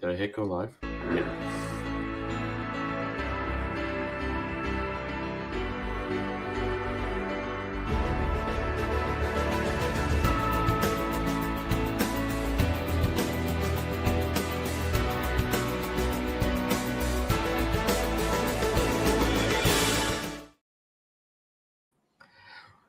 Did I hit go live? Yeah.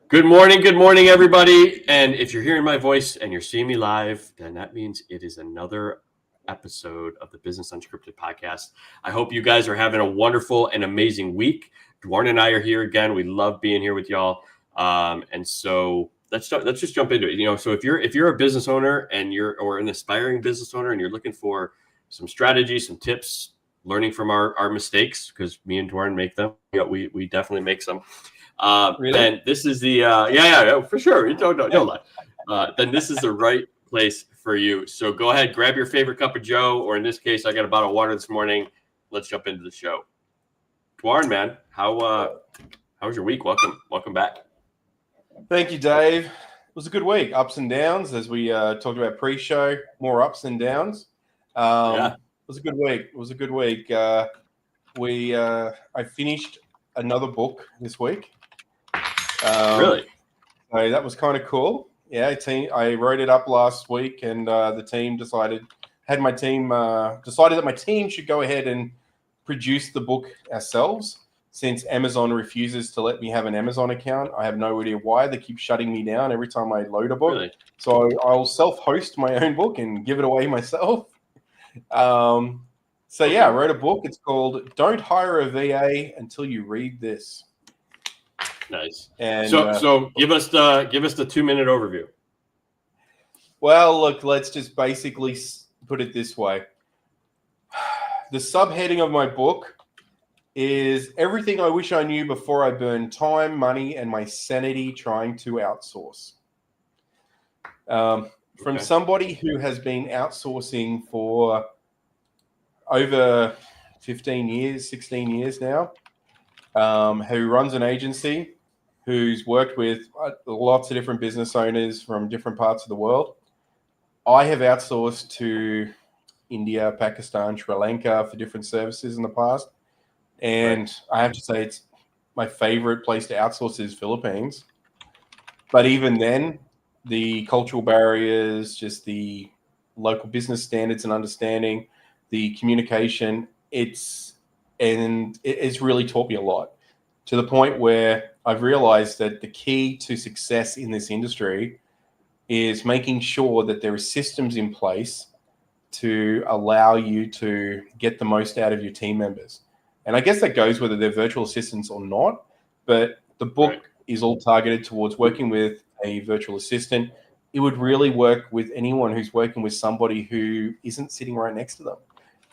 Good morning, everybody. And if you're hearing my voice and you're seeing me live, then that means it is another episode of the Business Unscripted podcast. I hope you guys are having a wonderful and amazing week. Dwarn and I are here again. We love being here with y'all. And so let's just jump into it. So if you're a business owner or an aspiring business owner and you're looking for some strategies, some tips, learning from our mistakes, because me and Dwarn make them. We definitely make some. Really? Then this is the yeah, for sure. You don't lie. Then this is the right place for you. So go ahead, grab your favorite cup of Joe, or in this case, I got a bottle of water this morning. Let's jump into the show. Dwarn, man, how was your week? Welcome back. Thank you, Dave. It was a good week. Ups and downs, as we talked about pre-show. More ups and downs. It was a good week. I finished another book this week. Really? So that was kind of cool. Yeah, I wrote it up last week, and the team decided that my team should go ahead and produce the book ourselves. Since Amazon refuses to let me have an Amazon account, I have no idea why. They keep shutting me down every time I load a book. Really? So I'll self-host my own book and give it away myself. I wrote a book. It's called "Don't Hire a VA Until You Read This." Nice. And so give us the 2-minute overview. Well, look, let's just basically put it this way. The subheading of my book is everything I wish I knew before I burned time, money, and my sanity trying to outsource. From somebody who has been outsourcing for over 15 years, 16 years now, who runs an agency, who's worked with lots of different business owners from different parts of the world. I have outsourced to India, Pakistan, Sri Lanka for different services in the past. And I have to say it's my favorite place to outsource is Philippines. But even then, the cultural barriers, just the local business standards and understanding, the communication, it's really taught me a lot, to the point where I've realized that the key to success in this industry is making sure that there are systems in place to allow you to get the most out of your team members. And I guess that goes whether they're virtual assistants or not, but the book is all targeted towards working with a virtual assistant. It would really work with anyone who's working with somebody who isn't sitting right next to them,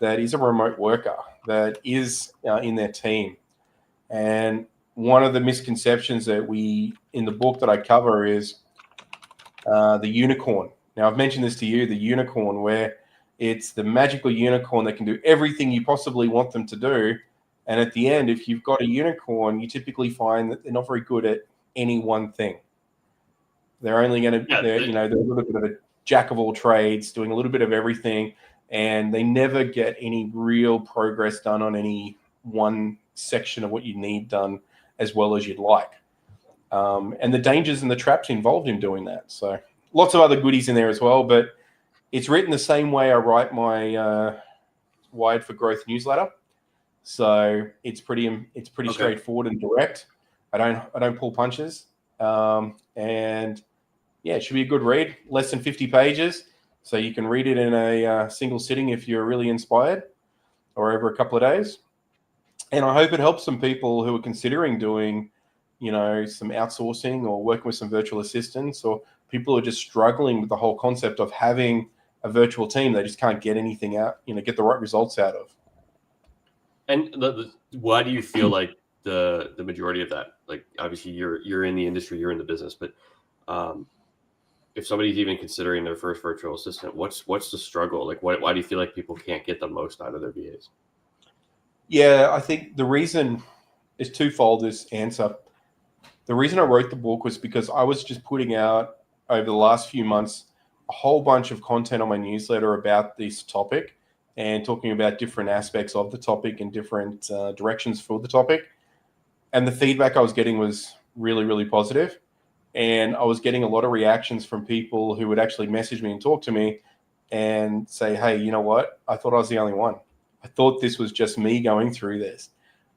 that is a remote worker, that is in their team. And one of the misconceptions that in the book that I cover is the unicorn. Now, I've mentioned this to you, the unicorn, where it's the magical unicorn that can do everything you possibly want them to do. And at the end, if you've got a unicorn, you typically find that they're not very good at any one thing. They're only going to, they're a little bit of a jack of all trades, doing a little bit of everything, and they never get any real progress done on any one section of what you need done as well as you'd like. And the dangers and the traps involved in doing that. So lots of other goodies in there as well, but it's written the same way I write my Wired for Growth newsletter. So it's pretty straightforward and direct. I don't pull punches. And yeah, it should be a good read, less than 50 pages. So you can read it in a single sitting if you're really inspired, or over a couple of days. And I hope it helps some people who are considering doing, some outsourcing or working with some virtual assistants, or people who are just struggling with the whole concept of having a virtual team they just can't get anything out, get the right results out of. And why do you feel like the majority of that, like obviously you're in the industry, you're in the business, but if somebody's even considering their first virtual assistant, what's the struggle? Like, why do you feel like people can't get the most out of their VAs? Yeah, I think the reason is twofold, this answer. The reason I wrote the book was because I was just putting out over the last few months a whole bunch of content on my newsletter about this topic, and talking about different aspects of the topic and different directions for the topic. And the feedback I was getting was really, really positive. And I was getting a lot of reactions from people who would actually message me and talk to me and say, hey, you know what? I thought I was the only one. I thought this was just me going through this.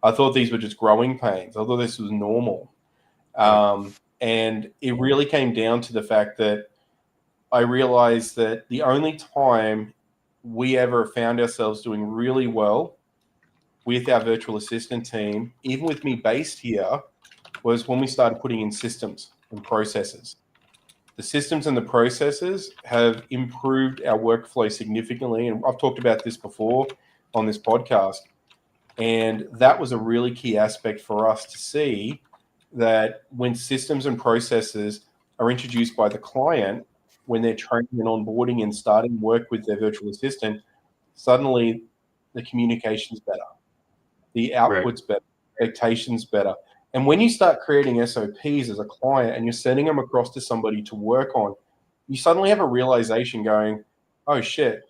I thought these were just growing pains. I thought this was normal. And it really came down to the fact that I realized that the only time we ever found ourselves doing really well with our virtual assistant team, even with me based here, was when we started putting in systems and processes. The systems and the processes have improved our workflow significantly. And I've talked about this before on this podcast. And that was a really key aspect for us to see, that when systems and processes are introduced by the client, when they're training and onboarding and starting work with their virtual assistant, suddenly the communication's better, the output's better, expectations better. And when you start creating SOPs as a client and you're sending them across to somebody to work on, you suddenly have a realization going, oh shit,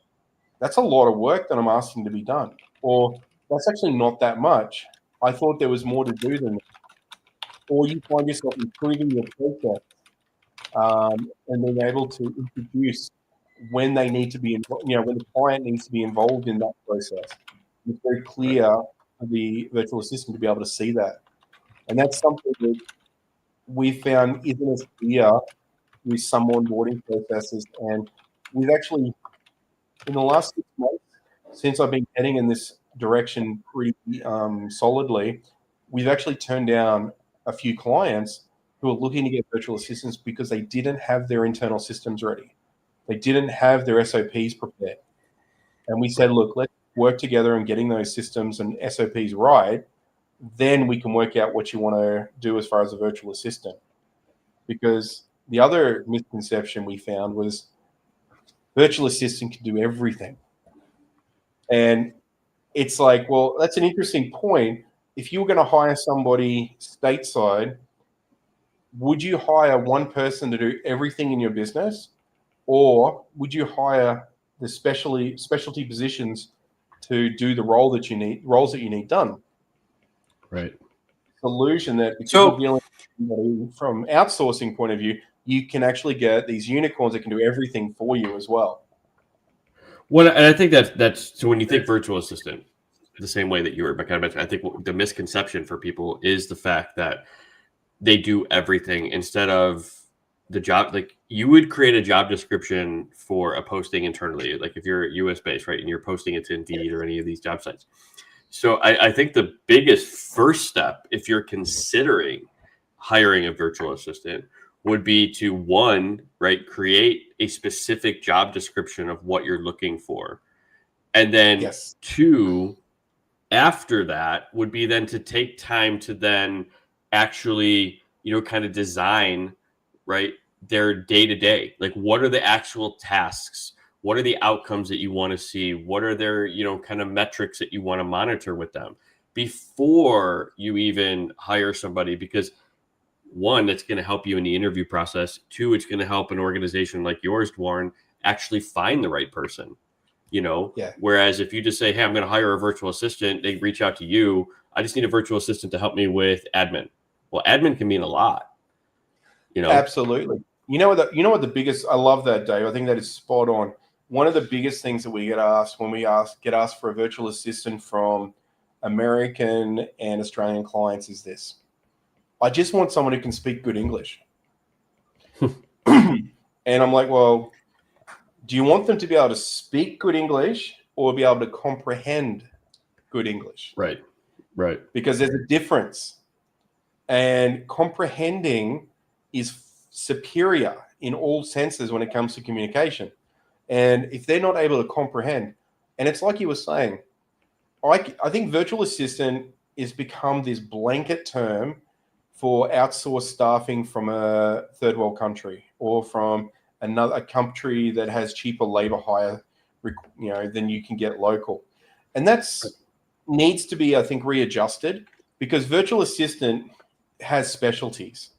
that's a lot of work that I'm asking to be done. Or that's actually not that much. I thought there was more to do than that. Or you find yourself improving your process and being able to introduce when they need to be, when the client needs to be involved in that process. It's very clear for the virtual assistant to be able to see that. And that's something that we found isn't as clear with some onboarding processes. And we've actually, in the last 6 months, since I've been heading in this direction pretty solidly, we've actually turned down a few clients who are looking to get virtual assistants because they didn't have their internal systems ready. They didn't have their SOPs prepared. And we said, look, let's work together on getting those systems and SOPs right. Then we can work out what you want to do as far as a virtual assistant. Because the other misconception we found was virtual assistant can do everything. And it's like, well, that's an interesting point. If you were going to hire somebody stateside, would you hire one person to do everything in your business? Or would you hire the specialty positions to do the roles that you need done? Right. Solution that, because you're dealing with, from outsourcing point of view, you can actually get these unicorns that can do everything for you as well. Well, and I think that's so when you think virtual assistant, the same way that you were kind of mentioning, I think the misconception for people is the fact that they do everything instead of the job. Like, you would create a job description for a posting internally, like if you're US based, right, and you're posting it to Indeed or any of these job sites. So I think the biggest first step, if you're considering hiring a virtual assistant, would be to, one, right, create a specific job description of what you're looking for. And then two, after that would be then to take time to then actually, kind of design, right, their day-to-day. Like, what are the actual tasks? What are the outcomes that you want to see? What are their, kind of metrics that you want to monitor with them before you even hire somebody? Because one, it's going to help you in the interview process. Two, it's going to help an organization like yours, Warren, actually find the right person. Whereas if you just say, hey, I'm going to hire a virtual assistant, they reach out to you. I just need a virtual assistant to help me with admin. Well, admin can mean a lot. Absolutely. You know what the biggest, I love that, Dave. I think that is spot on. One of the biggest things that we get asked when we get asked for a virtual assistant from American and Australian clients is this: I just want someone who can speak good English. And I'm like, well, do you want them to be able to speak good English or be able to comprehend good English? Right. Because there's a difference. And comprehending is superior in all senses when it comes to communication. And if they're not able to comprehend, and it's like you were saying, I think virtual assistant has become this blanket term for outsourced staffing from a third world country or from a country that has cheaper labor hire, than you can get local. And that's needs to be, I think, readjusted, because virtual assistant has specialties.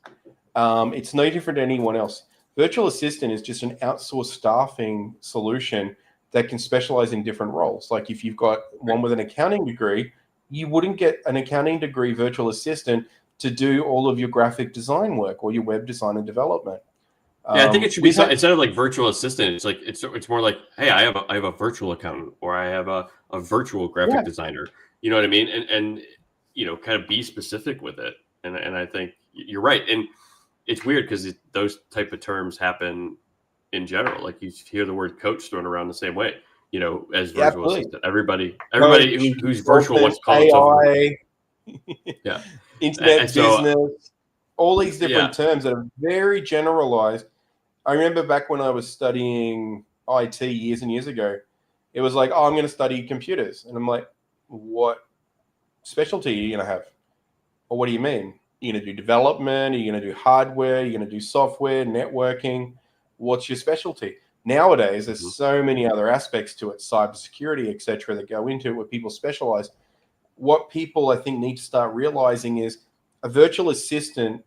It's no different than anyone else. Virtual assistant is just an outsourced staffing solution that can specialize in different roles. Like if you've got one with an accounting degree, you wouldn't get an accounting degree virtual assistant to do all of your graphic design work or your web design and development. Yeah, I think it should be instead of like virtual assistant, it's like it's more like, hey, I have a virtual accountant, or I have a virtual graphic designer. You know what I mean? And kind of be specific with it. And I think you're right. And it's weird because those type of terms happen in general. Like you hear the word coach thrown around the same way, as virtual assistant. Everybody who's virtual wants to call themselves AI, yeah, internet business, all these different terms that are very generalized. I remember back when I was studying IT years and years ago, it was like, oh, I'm going to study computers. And I'm like, what specialty are you going to have? Or what do you mean? You're going to do development? Are you going to do hardware? You're going to do software, networking? What's your specialty? Nowadays, there's so many other aspects to it, cybersecurity, et cetera, that go into it where people specialize. What people, I think, need to start realizing is a virtual assistant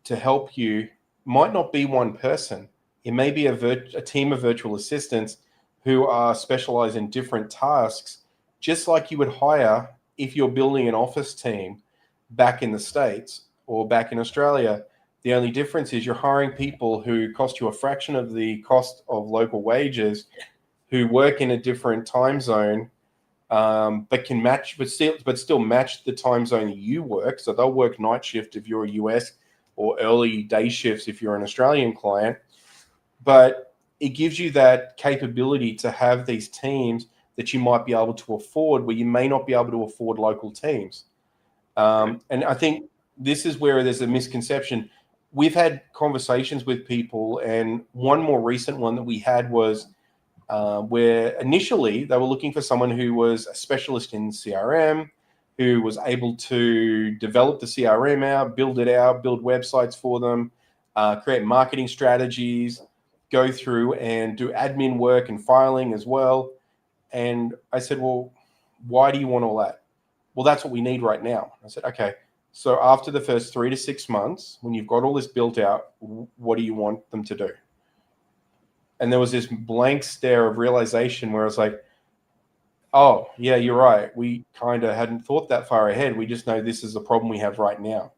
to help you might not be one person. It may be a team of virtual assistants who are specialized in different tasks, just like you would hire if you're building an office team back in the States or back in Australia. The only difference is you're hiring people who cost you a fraction of the cost of local wages, who work in a different time zone, but can match, but still match the time zone that you work. So they'll work night shift if you're a US, or early day shifts if you're an Australian client. But it gives you that capability to have these teams that you might be able to afford, where you may not be able to afford local teams. And I think this is where there's a misconception. We've had conversations with people, and one more recent one that we had was where initially they were looking for someone who was a specialist in CRM, who was able to develop the CRM out, build websites for them, create marketing strategies, go through and do admin work and filing as well. And I said, well, why do you want all that? Well, that's what we need right now. I said, okay, so after the first 3 to 6 months, when you've got all this built out, what do you want them to do? And there was this blank stare of realization where I was like, oh, yeah, you're right. We kind of hadn't thought that far ahead. We just know this is the problem we have right now.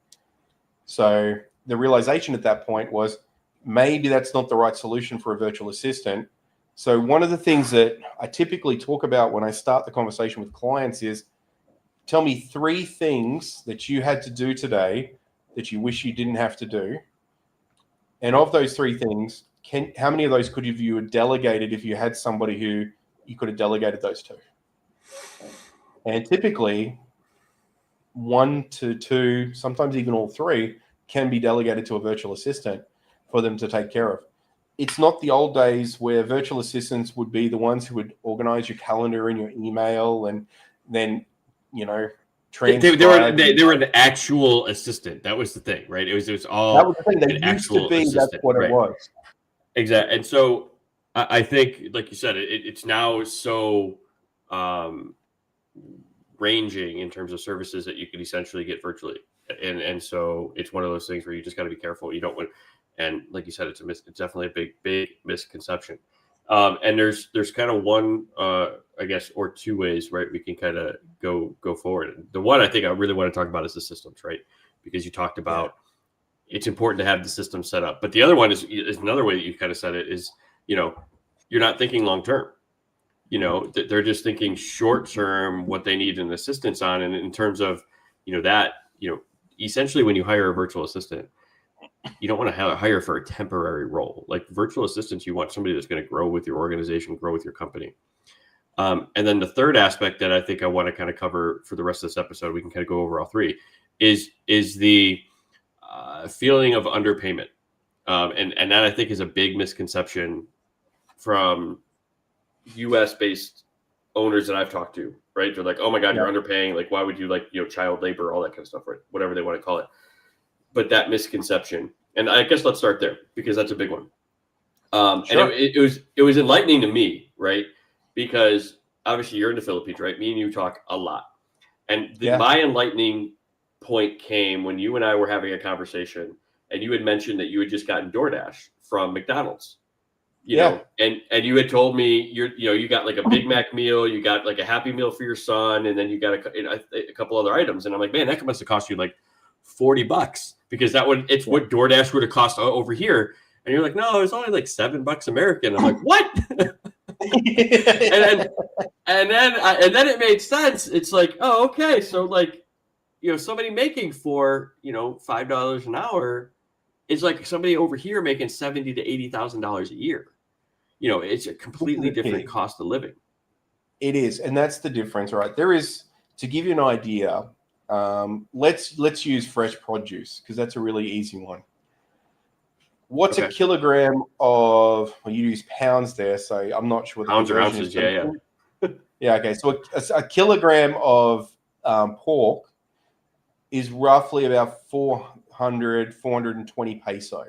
So the realization at that point was maybe that's not the right solution for a virtual assistant. So one of the things that I typically talk about when I start the conversation with clients is, tell me 3 things that you had to do today that you wish you didn't have to do. And of those 3 things, how many of those could you have delegated if you had somebody who you could have delegated those to? And typically 1 to 2, sometimes even all 3, can be delegated to a virtual assistant for them to take care of. It's not the old days where virtual assistants would be the ones who would organize your calendar and your email and then, transcribe. They were an actual assistant. That was the thing, right? It was all that was the thing. They used to be. That's what it was. Exactly. And so I think, like you said, it's now so ranging in terms of services that you can essentially get virtually. And so it's one of those things where you just got to be careful. You don't want, and like you said, it's definitely a big misconception. And there's kind of one, I guess, or 2 ways, right? We can kind of go forward. The one I think I really want to talk about is the systems, right? Because you talked about it's important to have the system set up. But the other one is another way that you kind of said it is, you're not thinking long term. They're just thinking short term, what they need an assistance on. And in terms of, essentially when you hire a virtual assistant, you don't want to hire for a temporary role. Like virtual assistants, you want somebody that's going to grow with your organization, grow with your company. And then the third aspect that I think I want to kind of cover for the rest of this episode, we can kind of go over all 3, is the feeling of underpayment. And that I think is a big misconception from US based owners that I've talked to, right? They're like, oh my God, you're underpaying. Like, why would you child labor, all that kind of stuff, right? Whatever they want to call it. But that misconception, and I guess let's start there because that's a big one. Sure. And it was enlightening to me, right? Because obviously you're in the Philippines, right? Me and you talk a lot. And my enlightening point came when you and I were having a conversation and you had mentioned that you had just gotten DoorDash from McDonald's. you know, and you had told me you got like a Big Mac meal, you got like a Happy Meal for your son, and then you got a couple other items. And I'm like, man, that must have cost you like $40 because it's what DoorDash would have cost over here. And you're like, no, it was only like $7 American. I'm like, what? and then it made sense. It's like, oh, okay, so like, somebody making for $5 an hour is like somebody over here making $70,000 to $80,000 a year. It's a completely different cost of living. It is, and that's the difference, right? There is, to give you an idea. Let's use fresh produce because that's a really easy one. What's a kilogram of? Well, you use pounds there, so I'm not sure. Pounds or ounces? Yeah. Yeah. Okay. So a kilogram of pork is roughly about 420 peso.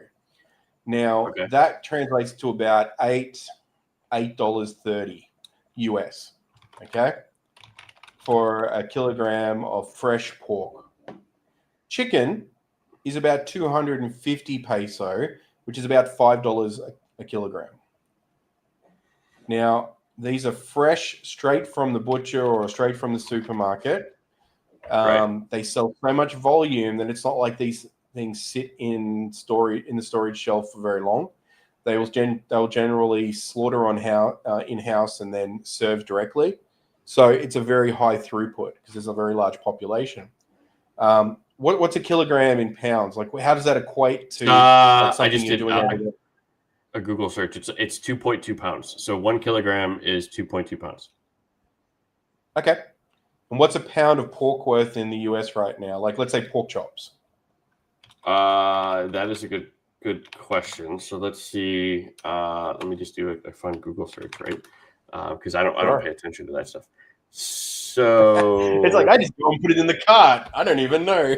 Now that translates to about $8.30 US. Okay. For a kilogram of fresh pork. Chicken is about 250 peso, which is about $5 a kilogram. Now, these are fresh, straight from the butcher or straight from the supermarket. They sell so much volume that it's not like these things sit in the storage shelf for very long. They'll generally slaughter in-house and then serve directly. So it's a very high throughput because there's a very large population. What's a kilogram in pounds? Like, how does that equate to something I just you're did doing? A Google search. It's 2.2 pounds. So 1 kilogram is 2.2 pounds. Okay. And what's a pound of pork worth in the US right now? Like, let's say pork chops. That is a good question. So let's see. Let me just do a fun Google search, right? Because I don't pay attention to that stuff. So it's like I just go and put it in the cart. I don't even know.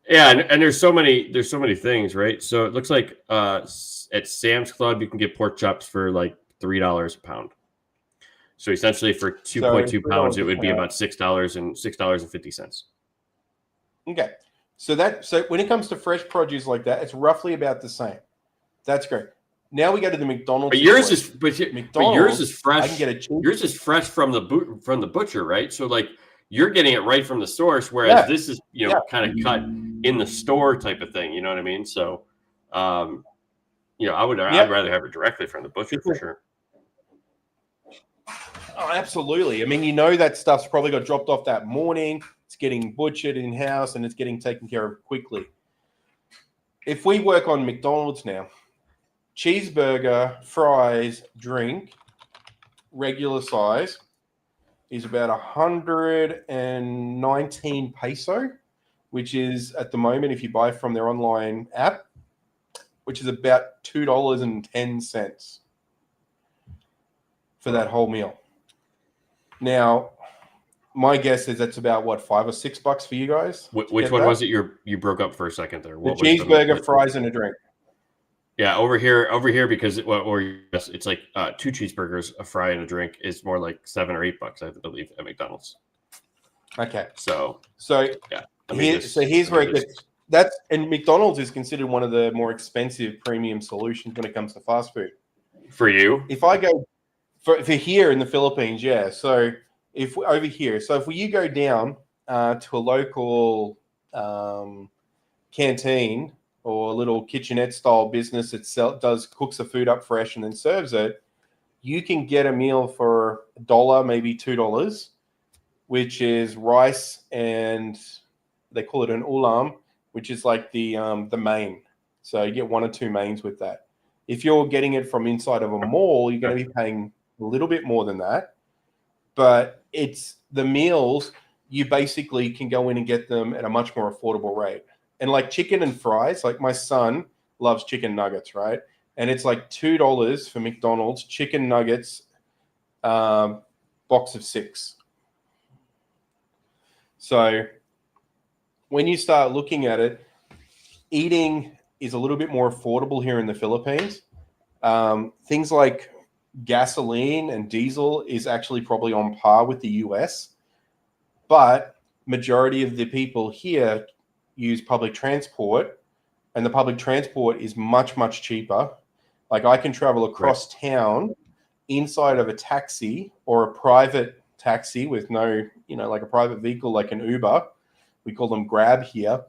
Yeah, and there's so many things, right? So it looks like at Sam's Club you can get pork chops for like $3 a pound. So essentially for 2.2 pounds, it would be about $6.50. Okay. So when it comes to fresh produce like that, it's roughly about the same. That's great. Now we go to the McDonald's. But yours is fresh. I can get yours is fresh from the butcher, right? So like you're getting it right from the source, whereas this is kind of cut in the store type of thing. You know what I mean? So, I'd rather have it directly from the butcher for sure. Oh, absolutely. I mean, that stuff's probably got dropped off that morning. It's getting butchered in-house and it's getting taken care of quickly. If we work on McDonald's now, cheeseburger, fries, drink, regular size is about 119 peso, which is at the moment, if you buy from their online app, which is about $2.10 for that whole meal. Now, my guess is that's about what, $5 or $6 for you guys. Which one was it? You broke up for a second there. The cheeseburger, fries, and a drink. Yeah, over here because it's like 2 cheeseburgers, a fry, and a drink is more like $7 or $8, I believe, at McDonald's. Okay. So yeah. Here's where it gets. And McDonald's is considered one of the more expensive premium solutions when it comes to fast food. For you? If I go for here in the Philippines, yeah. So if you go down to a local canteen or a little kitchenette style business that cooks the food up fresh and then serves it, you can get a meal for $1, maybe $2, which is rice and they call it an ulam, which is like the main. So you get 1 or 2 mains with that. If you're getting it from inside of a mall, you're going to be paying a little bit more than that. But it's the meals, you basically can go in and get them at a much more affordable rate. And like chicken and fries, like my son loves chicken nuggets, right? And it's like $2 for McDonald's chicken nuggets, box of 6. So when you start looking at it, eating is a little bit more affordable here in the Philippines. Things like gasoline and diesel is actually probably on par with the US, but majority of the people here use public transport, and the public transport is much, much cheaper. Like I can travel across town inside of a taxi or a private taxi with no, like a private vehicle, like an Uber. We call them Grab here.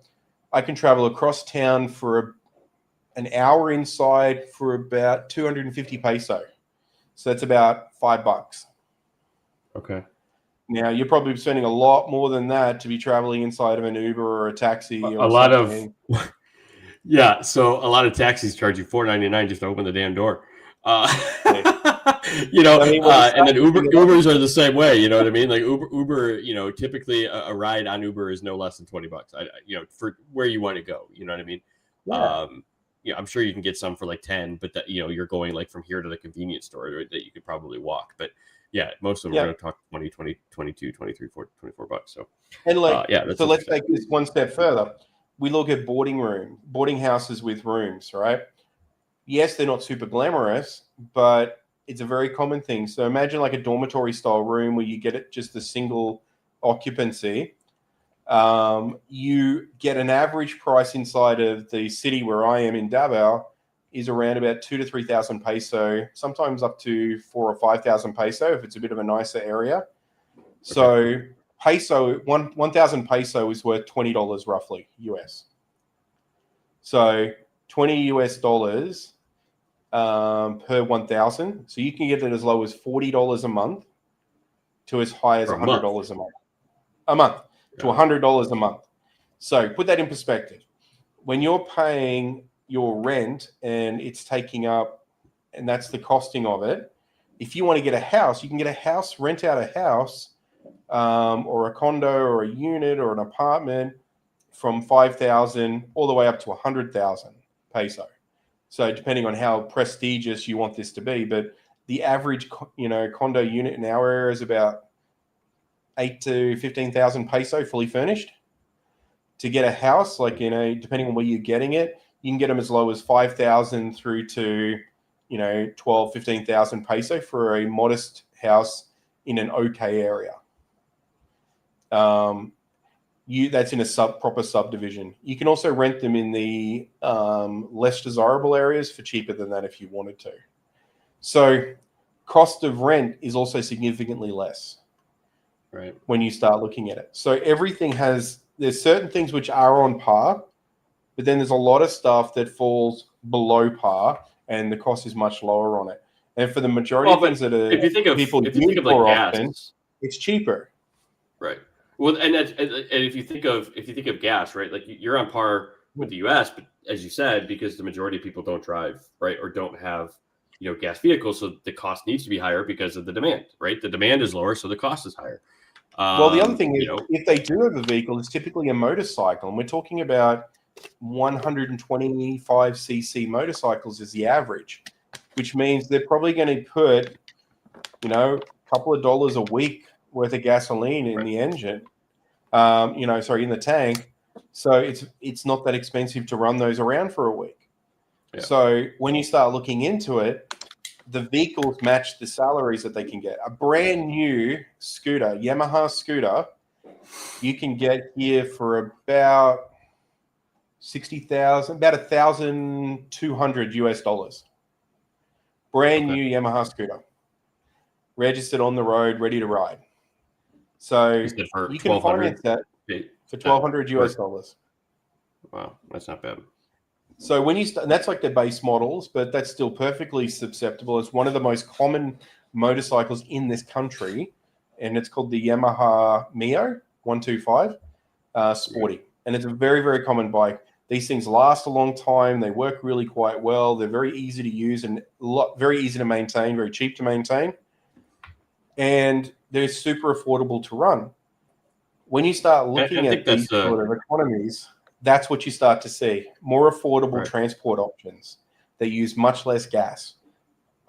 I can travel across town for an hour inside for about 250 peso. So that's about $5. Okay. Now you're probably spending a lot more than that to be traveling inside of an Uber or a taxi or a lot something. Yeah, so a lot of taxis charge you $4.99 just to open the damn door. And then Ubers are the same way. You know what I mean? Like Uber, typically a ride on Uber is no less than $20. For where you want to go. You know what I mean? Yeah. I'm sure you can get some for like 10, but that you're going like from here to the convenience store that you could probably walk. But yeah, most of them are going to talk 20, 22, 23, $24. So and so let's take this one step further. We look at boarding houses with rooms, right? Yes, they're not super glamorous, but it's a very common thing. So imagine like a dormitory style room where you get it just a single occupancy. You get an average price inside of the city where I am in Davao is around about 2,000 to 3,000 peso, sometimes up to 4,000 or 5,000 peso if it's a bit of a nicer area. So peso, 1,000 peso is worth $20 roughly US. So $20 per 1,000. So you can get it as low as $40 a month to as high as $100 a month. To $100 a month. So put that in perspective. When you're paying your rent and it's taking up, and that's the costing of it, if you want to get a house, you can get a house, rent out a house, or a condo or a unit or an apartment from 5,000 all the way up to 100,000 peso. So depending on how prestigious you want this to be, but the average, condo unit in our area is about 8,000 to 15,000 peso fully furnished. To get a house, depending on where you're getting it, you can get them as low as 5,000 through to, 12, 15,000 peso for a modest house in an okay area. That's in a proper subdivision. You can also rent them in the less desirable areas for cheaper than that if you wanted to. So cost of rent is also significantly less when you start looking at it. So there's certain things which are on par, but then there's a lot of stuff that falls below par and the cost is much lower on it. And for the majority of things that people use more often, it's cheaper. Right. Well, and if you think of gas, right? Like you're on par with the U.S., but as you said, because the majority of people don't drive, right, or don't have gas vehicles, so the cost needs to be higher because of the demand, right? The demand is lower, so the cost is higher. Well, the other thing is, if they do have a vehicle, it's typically a motorcycle, and we're talking about 125cc motorcycles is the average, which means they're probably going to put, a couple of dollars a week worth of gasoline in the engine, in the tank. So it's not that expensive to run those around for a week. Yeah. So when you start looking into it, the vehicles match the salaries that they can get. A brand new scooter, Yamaha scooter, you can get here for about 60,000, about $1,200 US. Brand new Yamaha scooter, registered on the road, ready to ride. So you can finance that for $1,200 US. Wow, that's not bad. So when you start, that's like the base models, but that's still perfectly susceptible. It's one of the most common motorcycles in this country, and it's called the Yamaha Mio 125 Sporty, and it's a very, very common bike. These things last a long time. They work really quite well. They're very easy to use and very easy to maintain, very cheap to maintain, and they're super affordable to run. When you start looking at these sort of economies, that's what you start to see. More affordable transport options that use much less gas,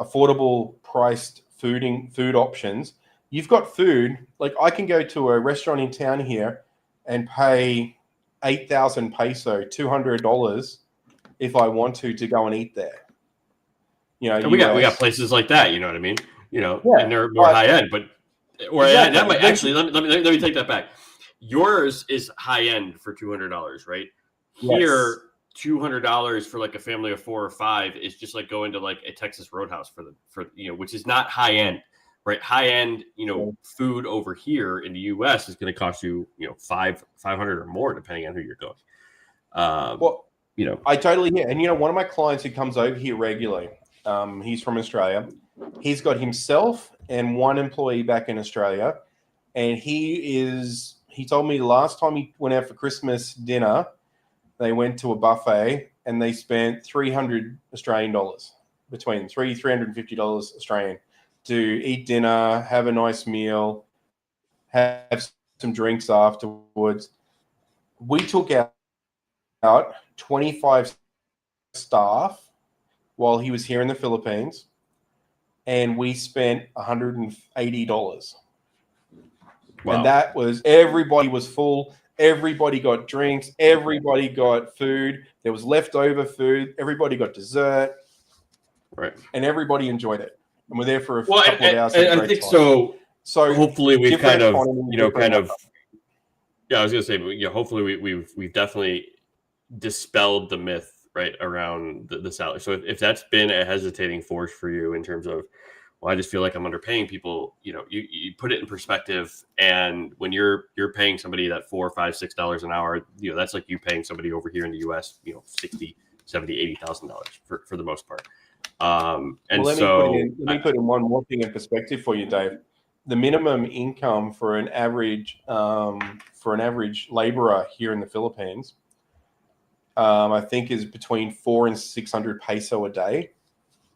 affordable priced food options. You've got food, like I can go to a restaurant in town here and pay 8,000 peso, $200 if I want to go and eat there. We got places like that, you know what I mean? And they're more high end, but that might actually let me take that back. Yours is high end for $200, right? Yes. Here, $200 for like a family of 4 or 5 is just like going to like a Texas Roadhouse for which is not high end, right? High end, food over here in the US is going to cost you, $500 or more, depending on who you're going. I totally hear. And one of my clients who comes over here regularly, he's from Australia. He's got himself and one employee back in Australia, and he told me the last time he went out for Christmas dinner, they went to a buffet and they spent 300 Australian dollars, between $350 Australian, to eat dinner, have a nice meal, have some drinks afterwards. We took out 25 staff while he was here in the Philippines, and we spent $180. Wow. And that was, everybody was full. Everybody got drinks. Everybody got food. There was leftover food. Everybody got dessert. Right. And everybody enjoyed it. And we're there for a couple of hours. I think time. So hopefully we've kind of, yeah, I was going to say, hopefully we've definitely dispelled the myth, right, around the salary. So if that's been a hesitating force for you in terms of, well, I just feel like I'm underpaying people, you put it in perspective. And when you're paying somebody that $4, $5, $6 an hour, that's like you paying somebody over here in the US, $60,000, $70,000, $80,000 for the most part. Let me put in one more thing in perspective for you, Dave. The minimum income for an average laborer here in the Philippines, I think, is between 400 and 600 peso a day.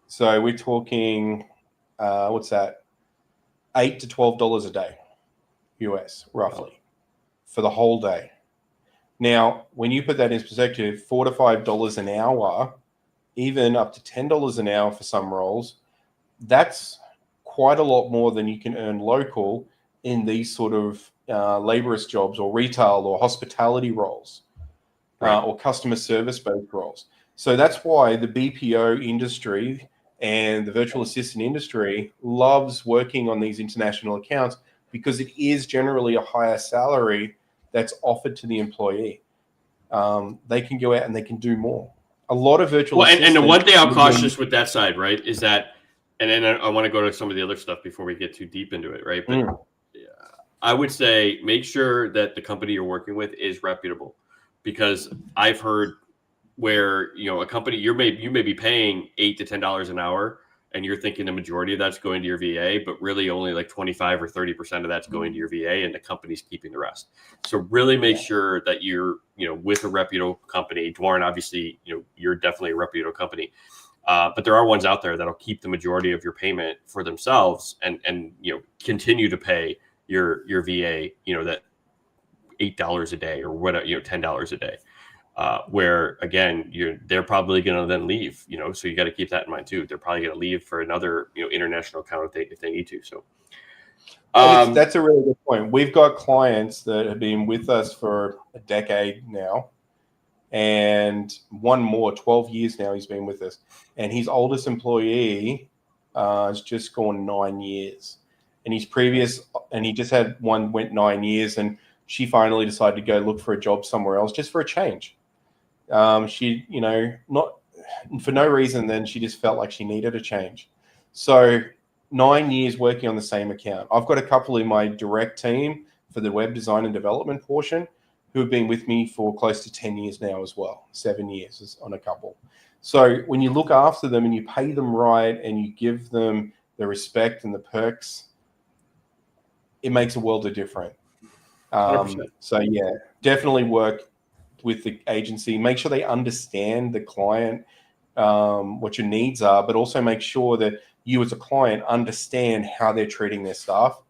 So we're talking, what's that? $8 to $12 a day, US, roughly, for the whole day. Now, when you put that in perspective, $4 to $5 an hour, even up to $10 an hour for some roles, that's quite a lot more than you can earn local in these sort of laborist jobs or retail or hospitality roles, right, or customer service-based roles. So that's why the BPO industry and the virtual assistant industry loves working on these international accounts, because it is generally a higher salary that's offered to the employee. They can go out and they can do more. A lot of virtual assistants. And the one thing I'm cautious with that side, right, is that, and then I want to go to some of the other stuff before we get too deep into it, right? But I would say make sure that the company you're working with is reputable, because I've heard where a company you may be paying $8 to $10 an hour, and you're thinking the majority of that's going to your VA, but really only like 25 or 30% of that's going to your VA, and the company's keeping the rest. So really make sure that you're with a reputable company. Dwarren, obviously, you're definitely a reputable company. But there are ones out there that'll keep the majority of your payment for themselves and continue to pay your VA, that $8 a day or whatever, $10 a day. Where again, they're probably going to then leave, so you got to keep that in mind too. They're probably going to leave for another, international account if they need to. So that's a really good point. We've got clients that have been with us for a decade now, and one more, 12 years now he's been with us, and his oldest employee has just gone 9 years, and he just had one went 9 years, and she finally decided to go look for a job somewhere else just for a change. She, not for no reason, then she just felt like she needed a change. So 9 years working on the same account. I've got a couple in my direct team for the web design and development portion who have been with me for close to 10 years now as well, 7 years on a couple. So when you look after them and you pay them right and you give them the respect and the perks, it makes a world of difference. So yeah, definitely work with the agency. Make sure they understand the client, what your needs are, but also make sure that you as a client understand how they're treating their staff.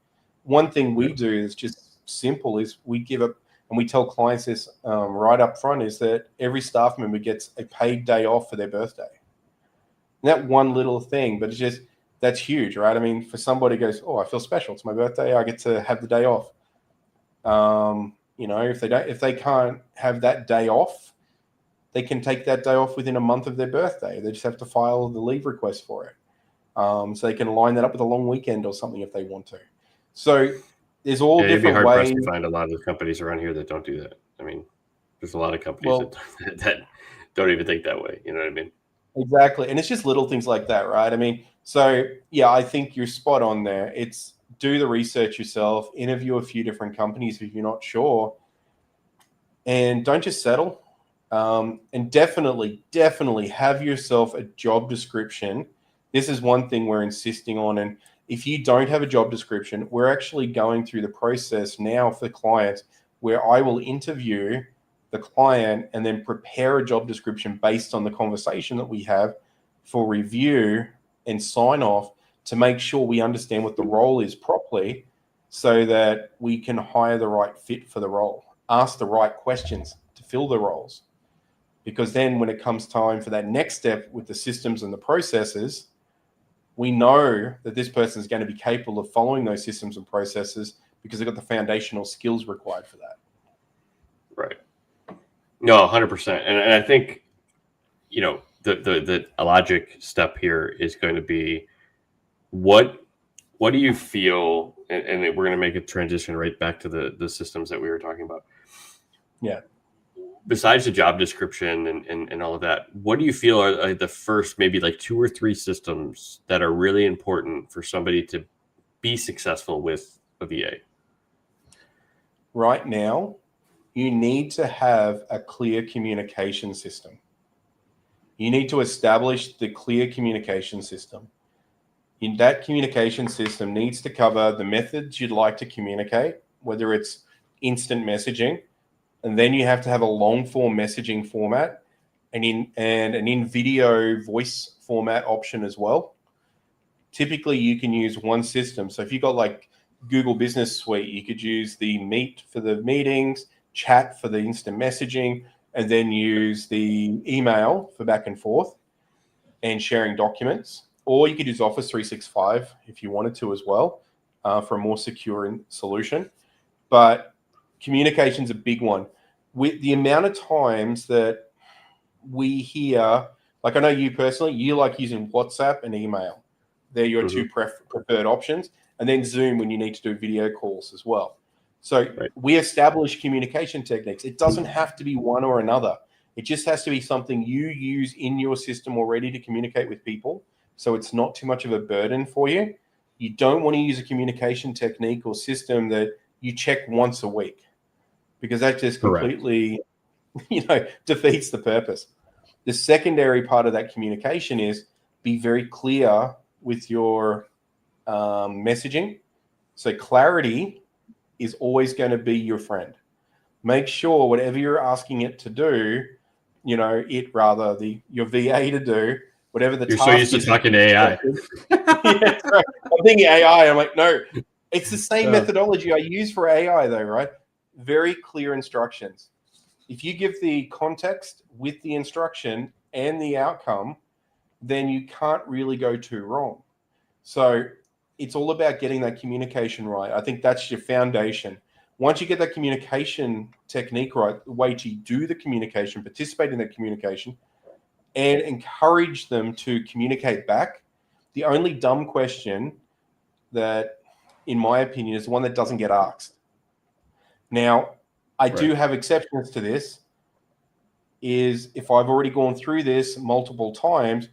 One thing we do is just simple, is we give up, and we tell clients this right up front, is that every staff member gets a paid day off for their birthday. And that one little thing, but that's huge, right? I mean, for somebody who goes, oh, I feel special, it's my birthday, I get to have the day off. If they can't have that day off, they can take that day off within a month of their birthday. They just have to file the leave request for it. So they can line that up with a long weekend or something if they want to. So there's all different ways. It'd be hard pressed to find a lot of companies around here that don't do that. I mean, there's a lot of companies that don't even think that way. You know what I mean? Exactly. And it's just little things like that, right? I mean, so yeah, I think you're spot on there. It's do the research yourself, interview a few different companies if you're not sure, and don't just settle. And definitely have yourself a job description. This is one thing we're insisting on. And if you don't have a job description, we're actually going through the process now for clients where I will interview the client and then prepare a job description based on the conversation that we have for review and sign off to make sure we understand what the role is properly so that we can hire the right fit for the role, ask the right questions to fill the roles. Because then when it comes time for that next step with the systems and the processes, we know that this person is going to be capable of following those systems and processes because they've got the foundational skills required for that. Right. No, 100%. And I think, you know, the logic step here is going to be what do you feel, and we're going to make a transition right back to the systems that we were talking about. Yeah. Besides the job description and all of that, what do you feel are like the first maybe like 2 or 3 systems that are really important for somebody to be successful with a VA? Right now, you need to have a clear communication system. You need to establish the clear communication system. In that communication system needs to cover the methods you'd like to communicate, whether it's instant messaging, and then you have to have a long form messaging format and an in video voice format option as well. Typically, you can use one system. So if you've got like Google Business Suite, you could use the Meet for the meetings, Chat for the instant messaging, and then use the email for back and forth and sharing documents. Or you could use Office 365 if you wanted to as well for a more secure solution. But communication's a big one. With the amount of times that we hear, like I know you personally, you like using WhatsApp and email. They're your two preferred options. And then Zoom when you need to do video calls as well. So we establish communication techniques. It doesn't have to be one or another. It just has to be something you use in your system already to communicate with people. So it's not too much of a burden for you. You don't want to use a communication technique or system that you check once a week because that just completely, defeats the purpose. The secondary part of that communication is be very clear with your messaging. So clarity is always going to be your friend. Make sure whatever you're asking it to do, your VA to do, whatever the task is. You're so used to talking to AI. Yeah, right. I'm thinking AI. I'm like, no, it's the same methodology I use for AI though, right? Very clear instructions. If you give the context with the instruction and the outcome, then you can't really go too wrong. So it's all about getting that communication right. I think that's your foundation. Once you get that communication technique right, the way to do the communication, participate in that communication, and encourage them to communicate back. The only dumb question that, in my opinion, is the one that doesn't get asked. Now, I do have exceptions to this, is if I've already gone through this multiple times,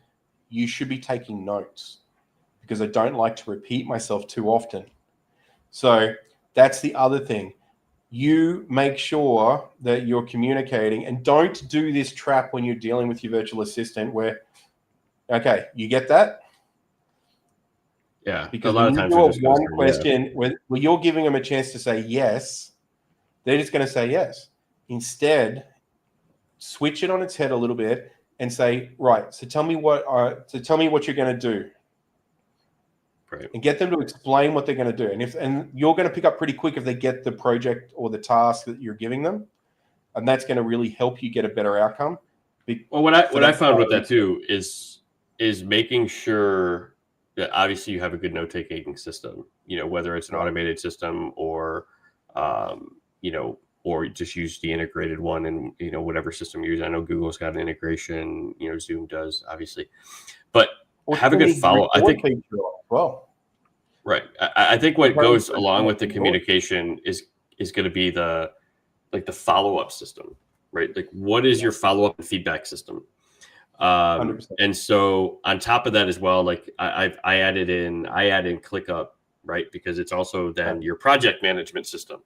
you should be taking notes because I don't like to repeat myself too often. So that's the other thing. You make sure that you're communicating and don't do this trap when you're dealing with your virtual assistant where, okay, you get that? Yeah. Because when you do one question where you're giving them a chance to say yes, they're just going to say yes. Instead, switch it on its head a little bit and say, right, so tell me what you're going to do. Right. And get them to explain what they're going to do. And you're going to pick up pretty quick if they get the project or the task that you're giving them. And that's going to really help you get a better outcome. Well, what I found with that too is making sure that obviously you have a good note-taking system, whether it's an automated system or, or just use the integrated one and, whatever system you use. I know Google's got an integration, Zoom does obviously, but have a good follow. I think, right. I think what goes along with the communication is going to be the follow-up system, right? Like, what is your follow-up and feedback system? 100%. And so on top of that as well, like I add in ClickUp, right? Because it's also then your project management system,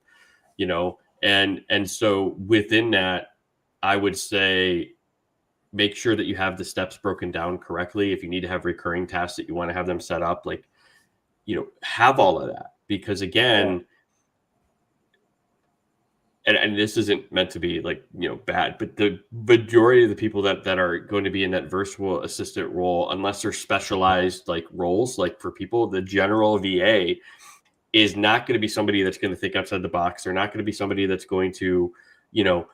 you know, and so within that, I would say make sure that you have the steps broken down correctly. If you need to have recurring tasks that you want to have them set up, like, you know, have all of that, because again, and this isn't meant to be like, you know, bad, but the majority of the people that are going to be in that virtual assistant role, unless they're specialized like roles, like for people, the general VA is not going to be somebody that's going to think outside the box. They're not going to be somebody that's going to, you know,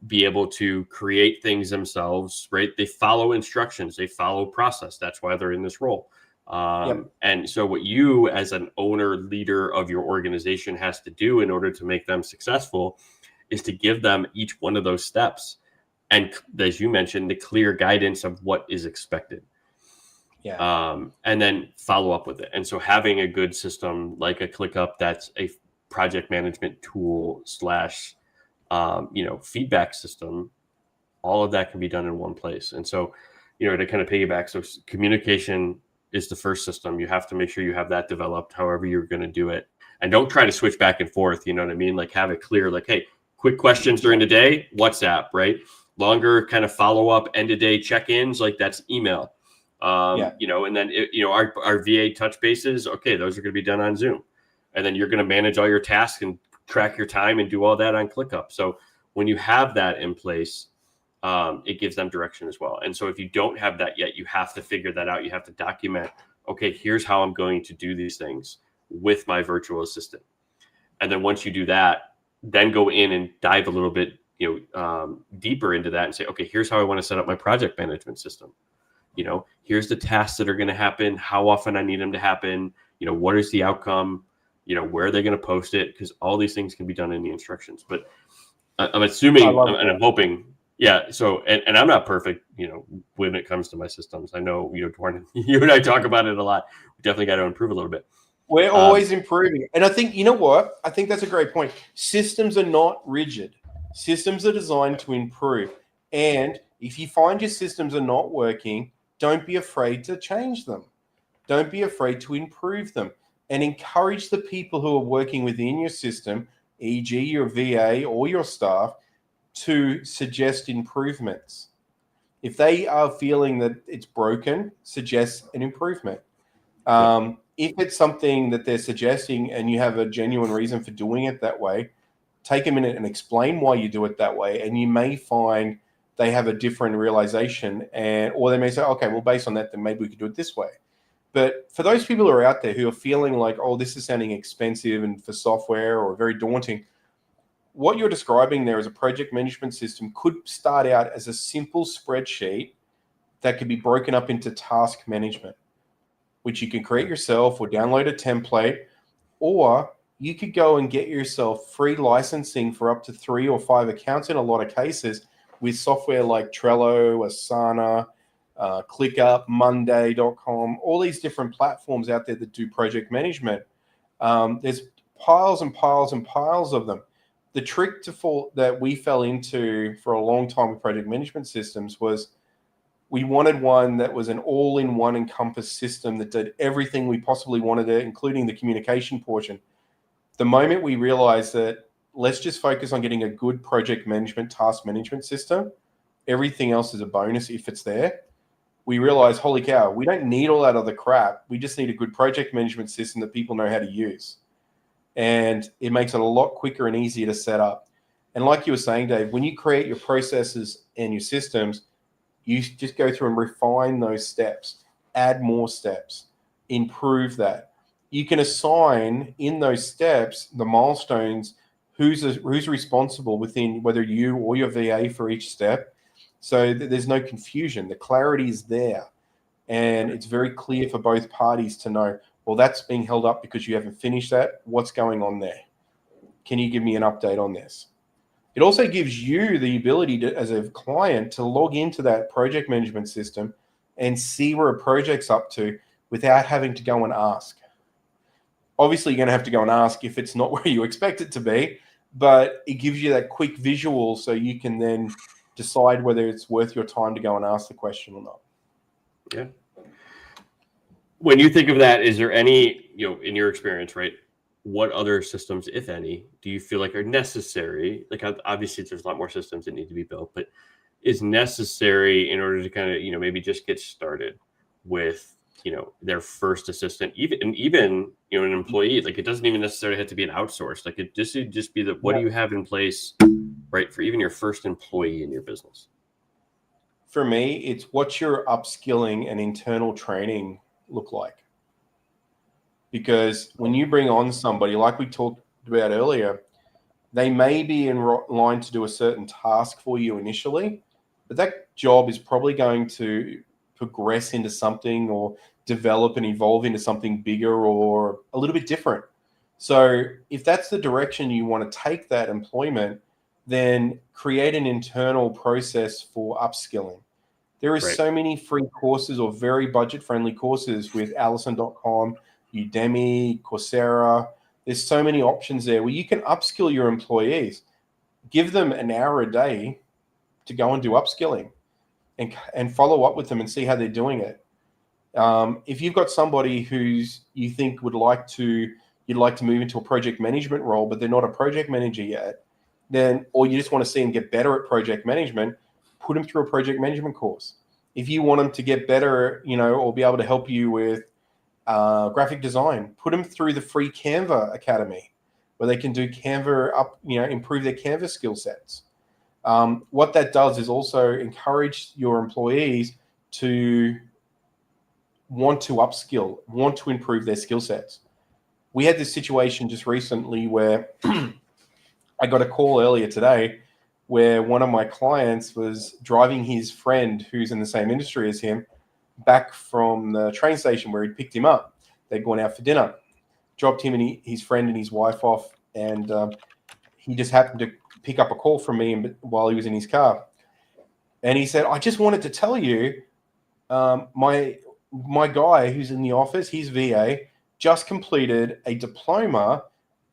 be able to create things themselves, right? They follow instructions, they follow process. That's why they're in this role. And so what you as an owner, leader of your organization has to do in order to make them successful is to give them each one of those steps. And as you mentioned, the clear guidance of what is expected. And then follow up with it. And so having a good system like a ClickUp, that's a project management tool slash, you know, feedback system, all of that can be done in one place. And so, you know, to kind of piggyback, so communication is the first system. You have to make sure you have that developed, however you're going to do it. And don't try to switch back and forth. You know what I mean? Like have it clear, like, hey, quick questions during the day, WhatsApp, right? Longer kind of follow-up end of day check-ins, like that's email. You know, and then, you know, our VA touch bases, okay, those are going to be done on Zoom. And then you're going to manage all your tasks and track your time and do all that on ClickUp. So when you have that in place, it gives them direction as well. And so if you don't have that yet, you have to figure that out. You have to document, okay, here's how I'm going to do these things with my virtual assistant. And then once you do that, then go in and dive a little bit, you know, deeper into that and say, okay, here's how I want to set up my project management system. You know, here's the tasks that are going to happen, how often I need them to happen, you know, what is the outcome, you know, where are they going to post it? Because all these things can be done in the instructions. But I'm assuming and I'm hoping, so, and I'm not perfect, you know, when it comes to my systems. I know, you know, Dwarn, you and I talk about it a lot. We definitely got to improve a little bit. We're always improving. And I think, you know what? I think that's a great point. Systems are not rigid. Systems are designed to improve. And if you find your systems are not working, don't be afraid to change them. Don't be afraid to improve them. And encourage the people who are working within your system, e.g. your VA or your staff, to suggest improvements. If they are feeling that it's broken, suggest an improvement. If it's something that they're suggesting and you have a genuine reason for doing it that way, take a minute and explain why you do it that way. And you may find they have a different realization, or they may say, okay, well, based on that, then maybe we could do it this way. But for those people who are out there who are feeling like, oh, this is sounding expensive and for software or very daunting, what you're describing there as a project management system could start out as a simple spreadsheet that could be broken up into task management, which you can create yourself or download a template, or you could go and get yourself free licensing for up to 3 or 5 accounts in a lot of cases with software like Trello, Asana, ClickUp, Monday.com, all these different platforms out there that do project management. There's piles and piles and piles of them. The trick that we fell into for a long time with project management systems was we wanted one that was an all-in-one encompass system that did everything we possibly wanted to, including the communication portion. The moment we realized that let's just focus on getting a good project management, task management system, everything else is a bonus if it's there. We realized, holy cow, we don't need all that other crap. We just need a good project management system that people know how to use. And it makes it a lot quicker and easier to set up. And like you were saying, Dave, when you create your processes and your systems, you just go through and refine those steps, add more steps, improve that. You can assign in those steps the milestones, who's responsible within whether you or your VA for each step, so that there's no confusion. The clarity is there, and it's very clear for both parties to know, well, that's being held up because you haven't finished that. What's going on there? Can you give me an update on this? It also gives you the ability to, as a client, to log into that project management system and see where a project's up to without having to go and ask. Obviously, you're going to have to go and ask if it's not where you expect it to be, but it gives you that quick visual so you can then decide whether it's worth your time to go and ask the question or not. Yeah. When you think of that, is there any, in your experience, right, what other systems, if any, do you feel like are necessary? Like, obviously there's a lot more systems that need to be built, but is necessary in order to kind of, maybe just get started with, their first assistant, even an employee. Like, it doesn't even necessarily have to be an outsourced. Like, it just be that, what do you have in place, right, for even your first employee in your business? For me, it's what's your upskilling and internal training look like? Because when you bring on somebody, like we talked about earlier, they may be in line to do a certain task for you initially, but that job is probably going to progress into something or develop and evolve into something bigger or a little bit different. So if that's the direction you want to take that employment, then create an internal process for upskilling. There is so many free courses or very budget-friendly courses with Allison.com, Udemy, Coursera. There's so many options there where you can upskill your employees. Give them an hour a day to go and do upskilling and follow up with them and see how they're doing it. If you've got somebody who's you think you'd like to move into a project management role, but they're not a project manager yet, then, or you just want to see them get better at project management, put them through a project management course. If you want them to get better, or be able to help you with graphic design, put them through the free Canva Academy, where they can do Canva up, improve their Canva skill sets. What that does is also encourage your employees to want to upskill, want to improve their skill sets. We had this situation just recently where I got a call earlier today where one of my clients was driving his friend who's in the same industry as him back from the train station where he'd picked him up. They'd gone out for dinner, dropped him and his friend and his wife off, and he just happened to pick up a call from me while he was in his car. And he said, I just wanted to tell you, my guy who's in the office, his VA, just completed a diploma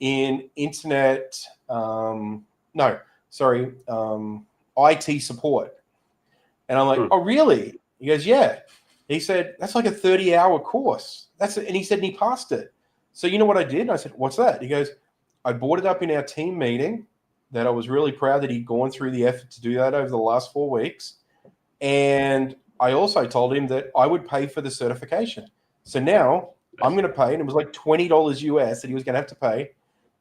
in IT support. And I'm like, oh, really? He goes, yeah. He said, that's like a 30-hour course. And he said, and he passed it. So you know what I did? And I said, what's that? He goes, I brought it up in our team meeting that I was really proud that he'd gone through the effort to do that over the last 4 weeks. And I also told him that I would pay for the certification. So now I'm going to pay, and it was like $20 US that he was going to have to pay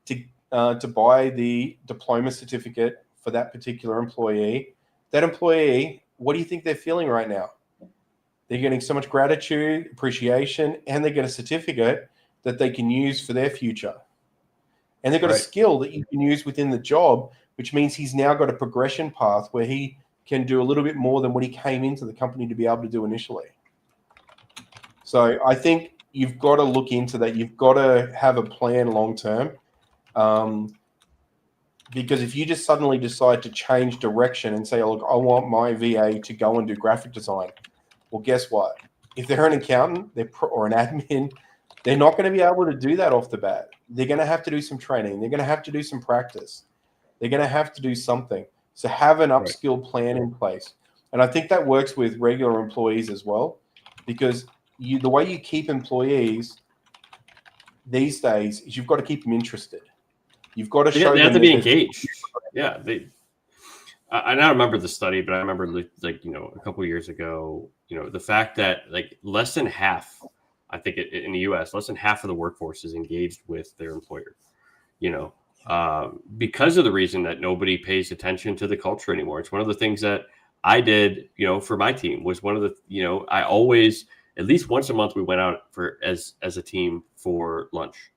to buy the diploma certificate for that particular employee. That employee, what do you think they're feeling right now? They're getting so much gratitude, appreciation, and they get a certificate that they can use for their future. And they've got a skill that you can use within the job, which means he's now got a progression path where he can do a little bit more than what he came into the company to be able to do initially. So I think you've got to look into that. You've got to have a plan long term. Because if you just suddenly decide to change direction and say, oh, look, I want my VA to go and do graphic design. Well, guess what? If they're an accountant or an admin, they're not going to be able to do that off the bat. They're going to have to do some training. They're going to have to do some practice. They're going to have to do something. So have an upskill plan in place. And I think that works with regular employees as well, because the way you keep employees these days is you've got to keep them interested. You've got to show them. They have to be engaged. Yeah. I don't remember the study, but I remember a couple of years ago, the fact that less than half, I think in the US, less than half of the workforce is engaged with their employer, because of the reason that nobody pays attention to the culture anymore. It's one of the things that I did, for my team was one of the, I always, at least once a month, we went out as a team for lunch.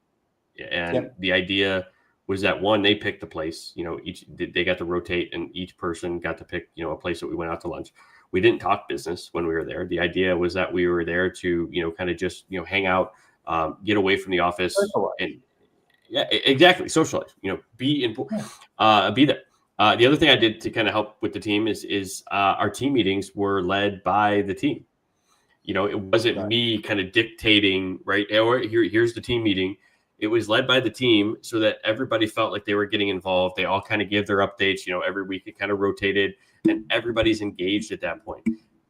And the idea was that they picked the place, they got to rotate and each person got to pick, a place that we went out to lunch. We didn't talk business when we were there. The idea was that we were there to, kind of just, hang out, get away from the office and exactly. Socialize, be there. The other thing I did to kind of help with the team is our team meetings were led by the team. It wasn't me kind of dictating, right? Or here's the team meeting. it was led by the team so that everybody felt like they were getting involved. They all kind of give their updates, every week it kind of rotated and everybody's engaged at that point.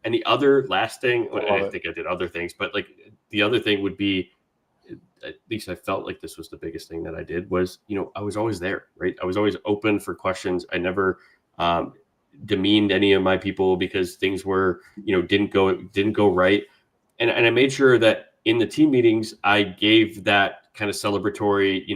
And the other last thing, I think I did other things, but like the other thing would be, at least I felt like this was the biggest thing that I did was, I was always there, right? I was always open for questions. I never demeaned any of my people because things were, didn't go right. And I made sure that in the team meetings, I gave that kind of celebratory,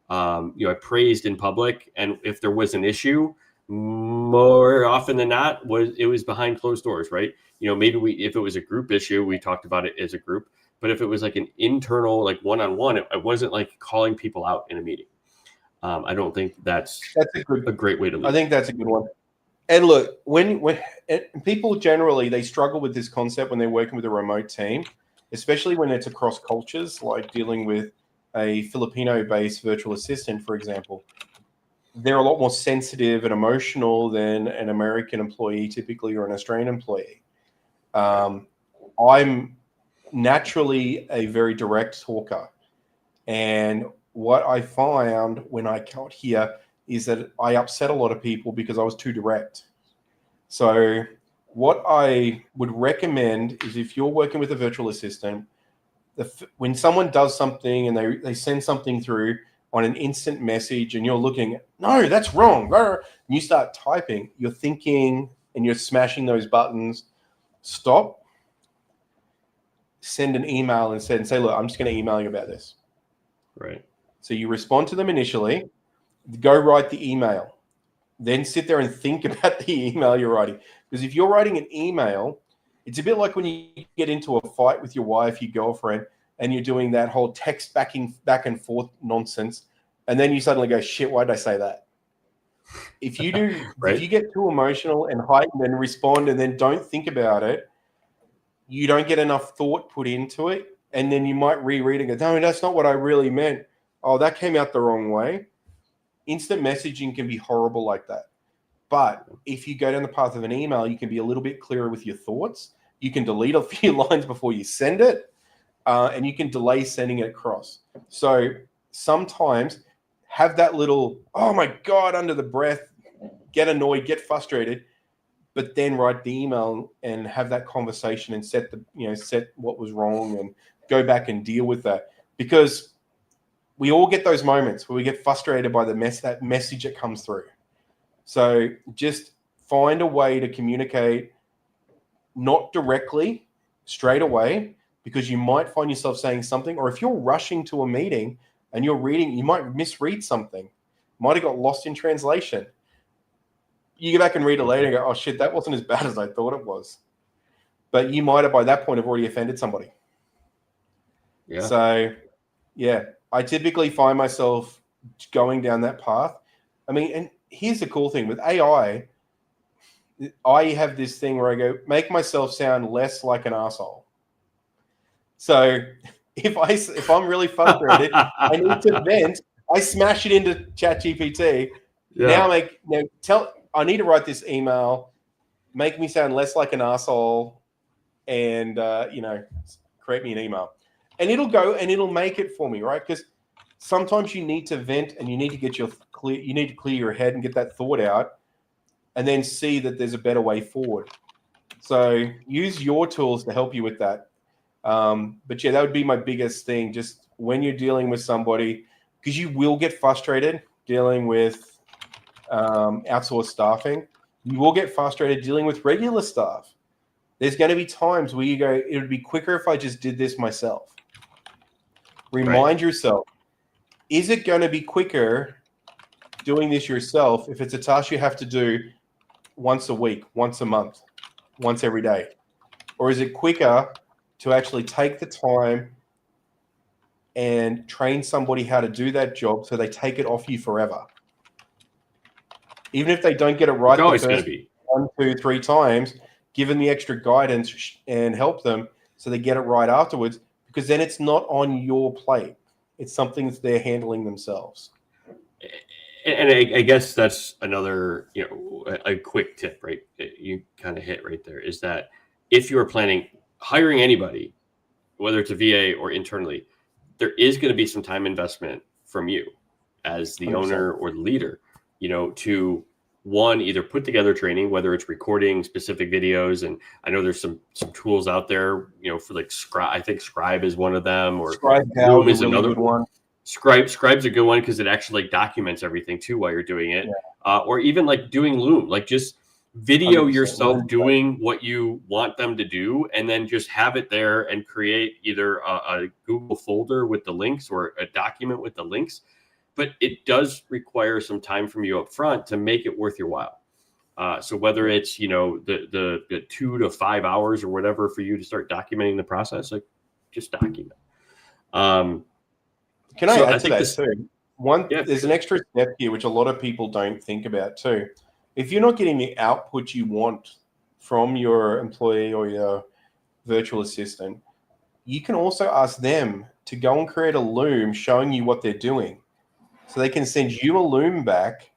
I praised in public. And if there was an issue, more often than not, it was behind closed doors, right? Maybe if it was a group issue, we talked about it as a group. But if it was like an internal, like one-on-one, it wasn't like calling people out in a meeting. I don't think that's a great way to lead. I think that's a good one. And look, when people generally, they struggle with this concept when they're working with a remote team, especially when it's across cultures, like dealing with a Filipino-based virtual assistant, for example. They're a lot more sensitive and emotional than an American employee typically, or an Australian employee. I'm naturally a very direct talker. And what I found when I got here is that I upset a lot of people because I was too direct. So what I would recommend is, if you're working with a virtual assistant, when someone does something and they send something through on an instant message and you're looking, no, that's wrong, and you start typing, you're thinking and you're smashing those buttons, stop, send an email and say, look, I'm just going to email you about this. Right. So you respond to them initially, go write the email, then sit there and think about the email you're writing. Because if you're writing an email, it's a bit like when you get into a fight with your wife, your girlfriend, and you're doing that whole text back and forth nonsense. And then you suddenly go, shit, why did I say that? If you do, right. If you get too emotional and heightened and respond and then don't think about it, you don't get enough thought put into it. And then you might reread and go, no, that's not what I really meant. Oh, that came out the wrong way. Instant messaging can be horrible like that. But if you go down the path of an email, you can be a little bit clearer with your thoughts. You can delete a few lines before you send it, and you can delay sending it across. So sometimes have that little, oh my God, under the breath, get annoyed, get frustrated, but then write the email and have that conversation and set what was wrong and go back and deal with that. Because we all get those moments where we get frustrated by that message that comes through. So just find a way to communicate, not directly, straight away, because you might find yourself saying something, or if you're rushing to a meeting and you're reading, you might misread something, might have got lost in translation. You go back and read it later and go, oh shit, that wasn't as bad as I thought it was. But you might have, by that point, have already offended somebody. Yeah. So, yeah, I typically find myself going down that path. I mean, and here's the cool thing with AI, I have this thing where I go, make myself sound less like an asshole. So if I'm really frustrated, I need to vent, I smash it into ChatGPT. Yeah. I need to write this email, make me sound less like an asshole, and create me an email. And it'll go and it'll make it for me, right? Because sometimes you need to vent and you need to clear your head and get that thought out, and then see that there's a better way forward. So use your tools to help you with that. But yeah, that would be my biggest thing. Just when you're dealing with somebody, because you will get frustrated dealing with outsourced staffing. You will get frustrated dealing with regular staff. There's going to be times where you go, it would be quicker if I just did this myself. Remind yourself, is it going to be quicker doing this yourself if it's a task you have to do once a week, once a month, once every day? Or is it quicker to actually take the time and train somebody how to do that job so they take it off you forever? Even if they don't get it right the first 1, 2, 3 times, give them the extra guidance and help them so they get it right afterwards, because then it's not on your plate. It's something that they're handling themselves. And I guess that's another, a quick tip, right? You kind of hit right there, is that if you are planning hiring anybody, whether it's a VA or internally, there is going to be some time investment from you as the 100%. owner or the leader, to one, either put together training, whether it's recording specific videos. And I know there's some tools out there, for like Scribe. I think Scribe is one of them, or Scribe Loom is is a really another good one. Scribe's a good one because it actually like documents everything too while you're doing it. Yeah. Or even like doing Loom, like just video 100%. yourself doing what you want them to do, and then just have it there and create either a Google folder with the links or a document with the links. But it does require some time from you up front to make it worth your while. So whether it's, the 2 to 5 hours or whatever for you to start documenting the process, like just document. Can I add to that too? There's an extra step here, which a lot of people don't think about too. If you're not getting the output you want from your employee or your virtual assistant, you can also ask them to go and create a Loom showing you what they're doing. So they can send you a Loom back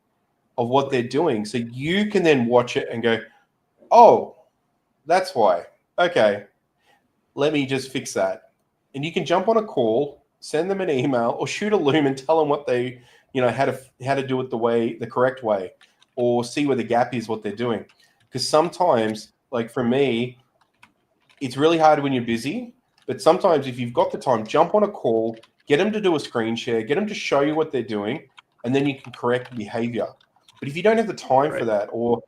of what they're doing. So you can then watch it and go, oh, that's why. Okay, let me just fix that. And you can jump on a call, send them an email, or shoot a Loom and tell them what they, how to do it the correct way, or see where the gap is, what they're doing. Because sometimes, like for me, it's really hard when you're busy. But sometimes if you've got the time, jump on a call, get them to do a screen share, get them to show you what they're doing, and then you can correct behavior. But if you don't have the time for that, or,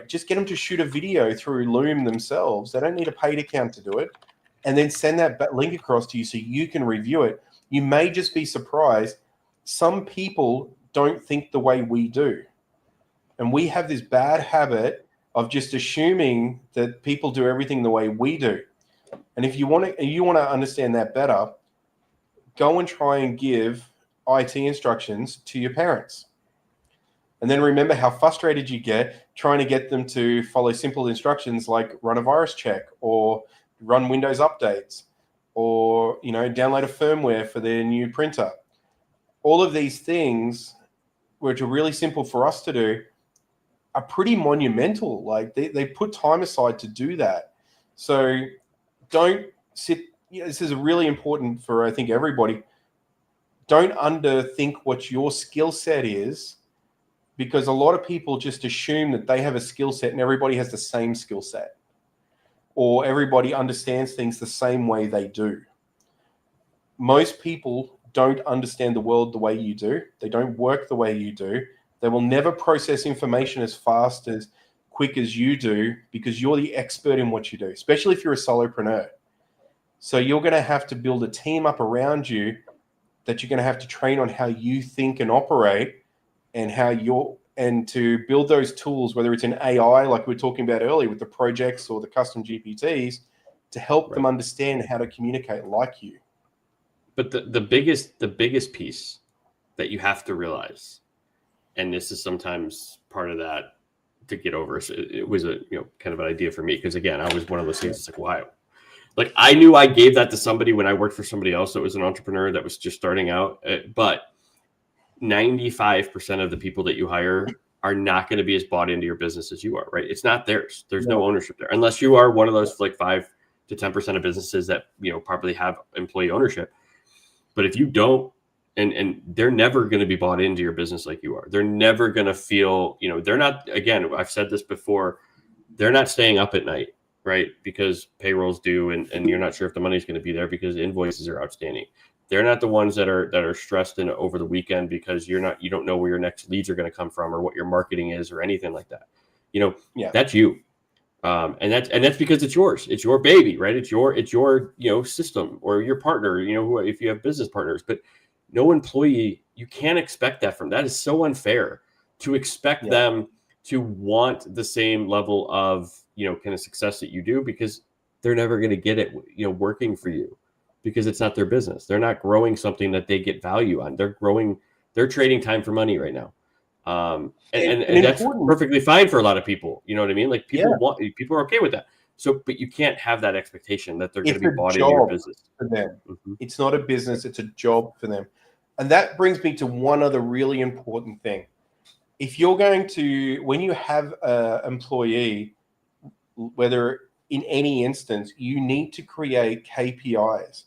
just get them to shoot a video through Loom themselves. They don't need a paid account to do it. And then send that link across to you so you can review it. You may just be surprised. Some people don't think the way we do. And we have this bad habit of just assuming that people do everything the way we do. And if you want to understand that better, go and try and give IT instructions to your parents. And then remember how frustrated you get trying to get them to follow simple instructions like run a virus check or run Windows updates or, download a firmware for their new printer. All of these things, which are really simple for us to do, are pretty monumental. Like they put time aside to do that. So don't sit, this is really important for, I think, everybody. Don't underthink what your skill set is, because a lot of people just assume that they have a skill set and everybody has the same skill set, or everybody understands things the same way they do. Most people don't understand the world the way you do. They don't work the way you do. They will never process information as fast, as quick as you do, because you're the expert in what you do, especially if you're a solopreneur. So you're going to have to build a team up around you that you're going to have to train on how you think and operate, and to build those tools, whether it's in AI, like we were talking about earlier with the projects or the custom GPTs, to help them understand how to communicate like you. But the biggest piece that you have to realize, and this is sometimes part of that to get over, so it was a kind of an idea for me, because again, I was one of those things. It's like, why? Like I knew I gave that to somebody when I worked for somebody else that was an entrepreneur that was just starting out, but 95% of the people that you hire are not going to be as bought into your business as you are, right? It's not theirs. There's no ownership there, unless you are one of those like 5 to 10% of businesses that probably have employee ownership. But if you don't, and they're never going to be bought into your business like you are. They're never going to feel, they're not, again, I've said this before, they're not staying up at night, right? Because payrolls due, and you're not sure if the money's going to be there because invoices are outstanding. They're not the ones that are stressed in over the weekend because you don't know where your next leads are going to come from or what your marketing is or anything like that. That's you. And that's because it's yours. It's your baby, right? It's your system, or your partner, if you have business partners. But no employee, you can't expect that from. That is so unfair to expect them to want the same level of kind of success that you do, because they're never going to get it working for you, because it's not their business. They're not growing something that they get value on. They're trading time for money right now. And that's perfectly fine for a lot of people. You know what I mean? Like people are okay with that. So, but you can't have that expectation that they're going to be bought into your business. For them. Mm-hmm. It's not a business. It's a job for them. And that brings me to one other really important thing. If you're going to, when you have an employee, whether in any instance, you need to create KPIs.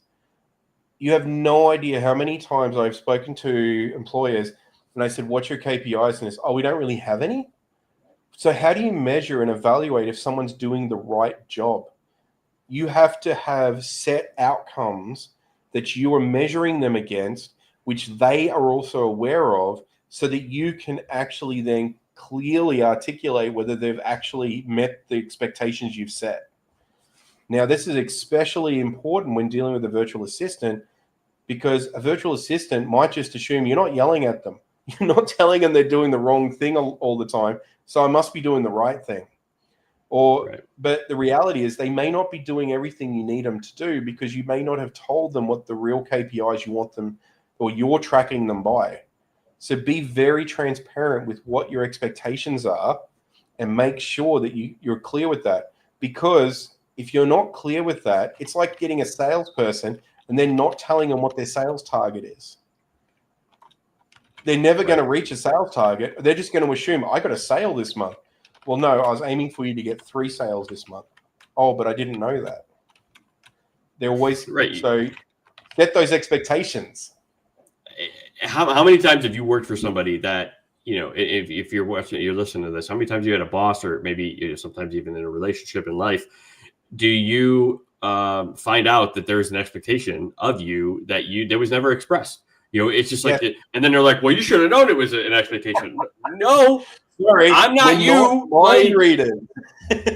You have no idea how many times I've spoken to employers and I said, what's your KPIs? And it's, oh, we don't really have any. So how do you measure and evaluate if someone's doing the right job? You have to have set outcomes that you are measuring them against, which they are also aware of, so that you can actually then clearly articulate whether they've actually met the expectations you've set. Now, this is especially important when dealing with a virtual assistant, because a virtual assistant might just assume you're not yelling at them. You're not telling them they're doing the wrong thing all the time, so I must be doing the right thing. But the reality is they may not be doing everything you need them to do, because you may not have told them what the real KPIs you want them, or you're tracking them by. So be very transparent with what your expectations are and make sure that you're clear with that. Because if you're not clear with that, it's like getting a salesperson and then not telling them what their sales target is. They're never going to reach a sales target. They're just going to assume, I got a sale this month. Well, no, I was aiming for you to get 3 sales this month. Oh, but I didn't know that. They're always So set those expectations. How many times have you worked for somebody that, if you're watching, you're listening to this, how many times you had a boss, or maybe sometimes even in a relationship in life, do you find out that there's an expectation of you that was never expressed? It's just like, and then they're like, well, you should have known it was an expectation. No, sorry, I'm not you. Mind reading.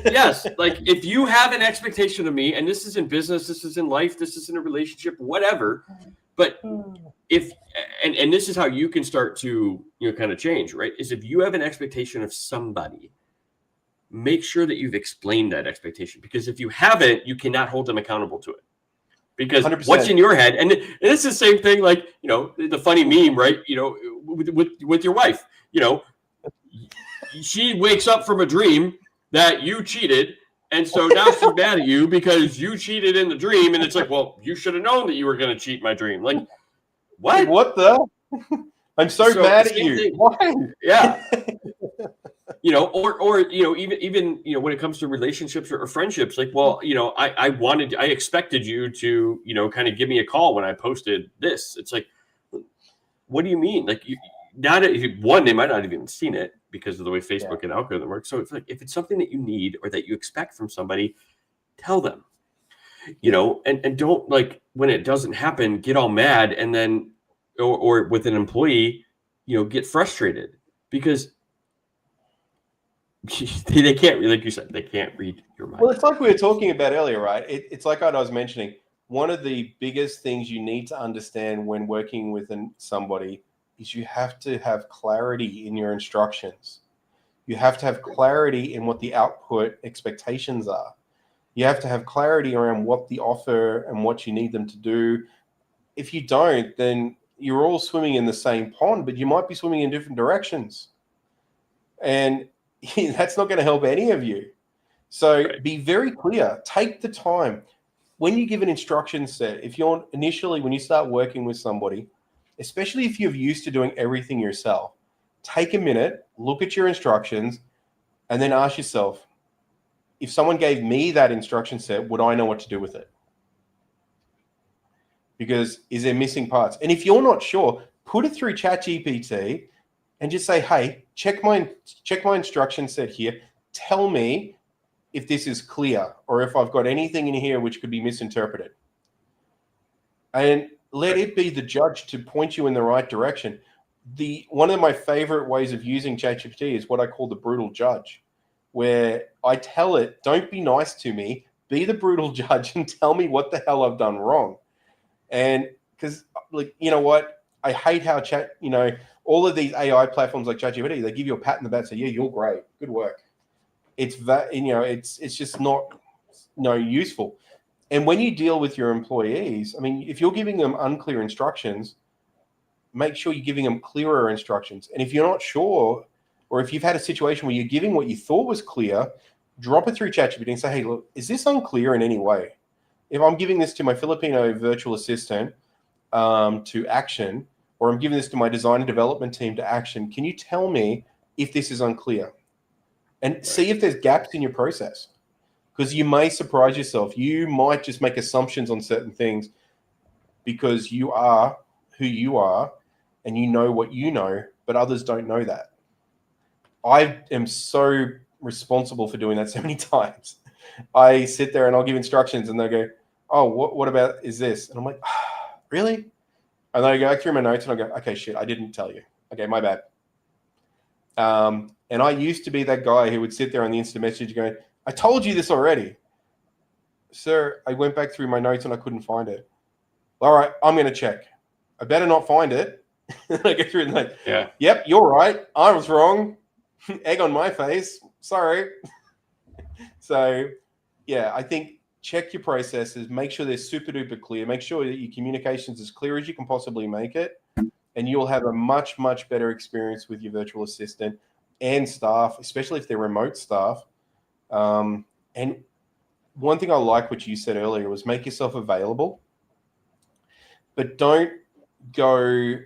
Yes, like if you have an expectation of me, and this is in business, this is in life, this is in a relationship, whatever. But if and this is how you can start to kind of change, right? Is if you have an expectation of somebody, make sure that you've explained that expectation, because if you haven't, you cannot hold them accountable to it. Because 100%. What's in your head, and it's the same thing, like the funny meme, right? With your wife, she wakes up from a dream that you cheated, and so now she's mad at you because you cheated in the dream, and it's like, well, you should have known that you were going to cheat my dream. Like, what? What the? I'm so mad at you. Why? Yeah. Or even when it comes to relationships or friendships, like, well, I expected you to, kind of give me a call when I posted this. It's like, what do you mean? Like, they might not have even seen it because of the way Facebook and algorithm works. So it's like, if it's something that you need or that you expect from somebody, tell them, and don't, like, when it doesn't happen, get all mad, and then, or with an employee, get frustrated, because they can't, like you said, they can't read your mind. Well, it's like we were talking about earlier, right? It's like I was mentioning, one of the biggest things you need to understand when working with somebody is you have to have clarity in your instructions. You have to have clarity in what the output expectations are. You have to have clarity around what the offer and what you need them to do. If you don't, then you're all swimming in the same pond, but you might be swimming in different directions. And that's not going to help any of you. So be very clear. Take the time. When you give an instruction set, when you start working with somebody, especially if you're used to doing everything yourself, take a minute, look at your instructions, and then ask yourself, if someone gave me that instruction set, would I know what to do with it? Because is there missing parts? And if you're not sure, put it through ChatGPT and just say, hey, check my instruction set here. Tell me if this is clear or if I've got anything in here which could be misinterpreted. And let it be the judge to point you in the right direction. One of my favorite ways of using ChatGPT is what I call the brutal judge, where I tell it, don't be nice to me, be the brutal judge and tell me what the hell I've done wrong. And because, like, you know what? I hate how all of these AI platforms like ChatGPT, they give you a pat on the back and say, yeah, you're great. Good work. It's that, it's just not useful. And when you deal with your employees, I mean, if you're giving them unclear instructions, make sure you're giving them clearer instructions. And if you're not sure, or if you've had a situation where you're giving what you thought was clear, drop it through ChatGPT and say, hey, look, is this unclear in any way? If I'm giving this to my Filipino virtual assistant to action, or I'm giving this to my design and development team to action, can you tell me if this is unclear? And see if there's gaps in your process. Because you may surprise yourself. You might just make assumptions on certain things. because you are who you are and you know what you know, but others don't know that. I am so responsible for doing that so many times. I sit there and I'll give instructions and they'll go, oh, what about is this? And I'm like, really? And then I go through my notes and I go, okay, shit, I didn't tell you. Okay, my bad. And I used to be that guy who would sit there on the instant message going, I told you this already. Sir, I went back through my notes and I couldn't find it. All right, I'm going to check. I better not find it. I go through and like, Yeah. Yep, you're right. I was wrong. Egg on my face. Sorry. So, yeah, I think check your processes. Make sure they're super duper clear. Make sure that your communication's as clear as you can possibly make it. And you'll have a much, much better experience with your virtual assistant and staff, especially if they're remote staff. And one thing I like what you said earlier was make yourself available, but don't go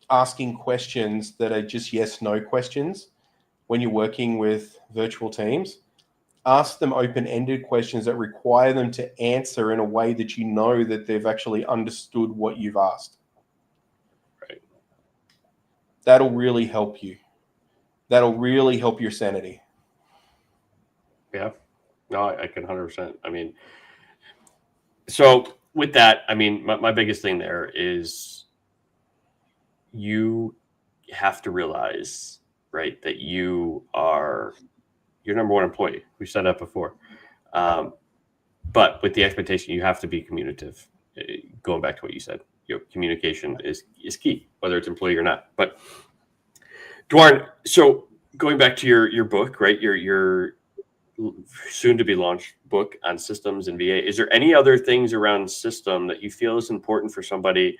asking questions that are just yes, no questions when you're working with virtual teams. Ask them open-ended questions that require them to answer in a way that you know that they've actually understood what you've asked. Right. That'll really help you. That'll really help your sanity. Yeah. No, I can 100%. I mean, so with that, I mean, my biggest thing there is you have to realize, right, that you are your number one employee. We said that before. But with the expectation, you have to be communicative. Going back to what you said, communication is key, whether it's employee or not. But Dwarn, so going back to your book, right? Your soon to be launched book on systems and VA. Is there any other things around system that you feel is important for somebody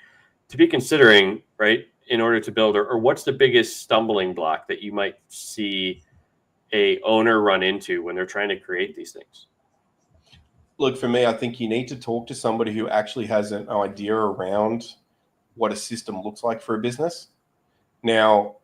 to be considering, right, in order to build, or what's the biggest stumbling block that you might see a owner run into when they're trying to create these things? Look, for me, I think you need to talk to somebody who actually has an idea around what a system looks like for a business. Now,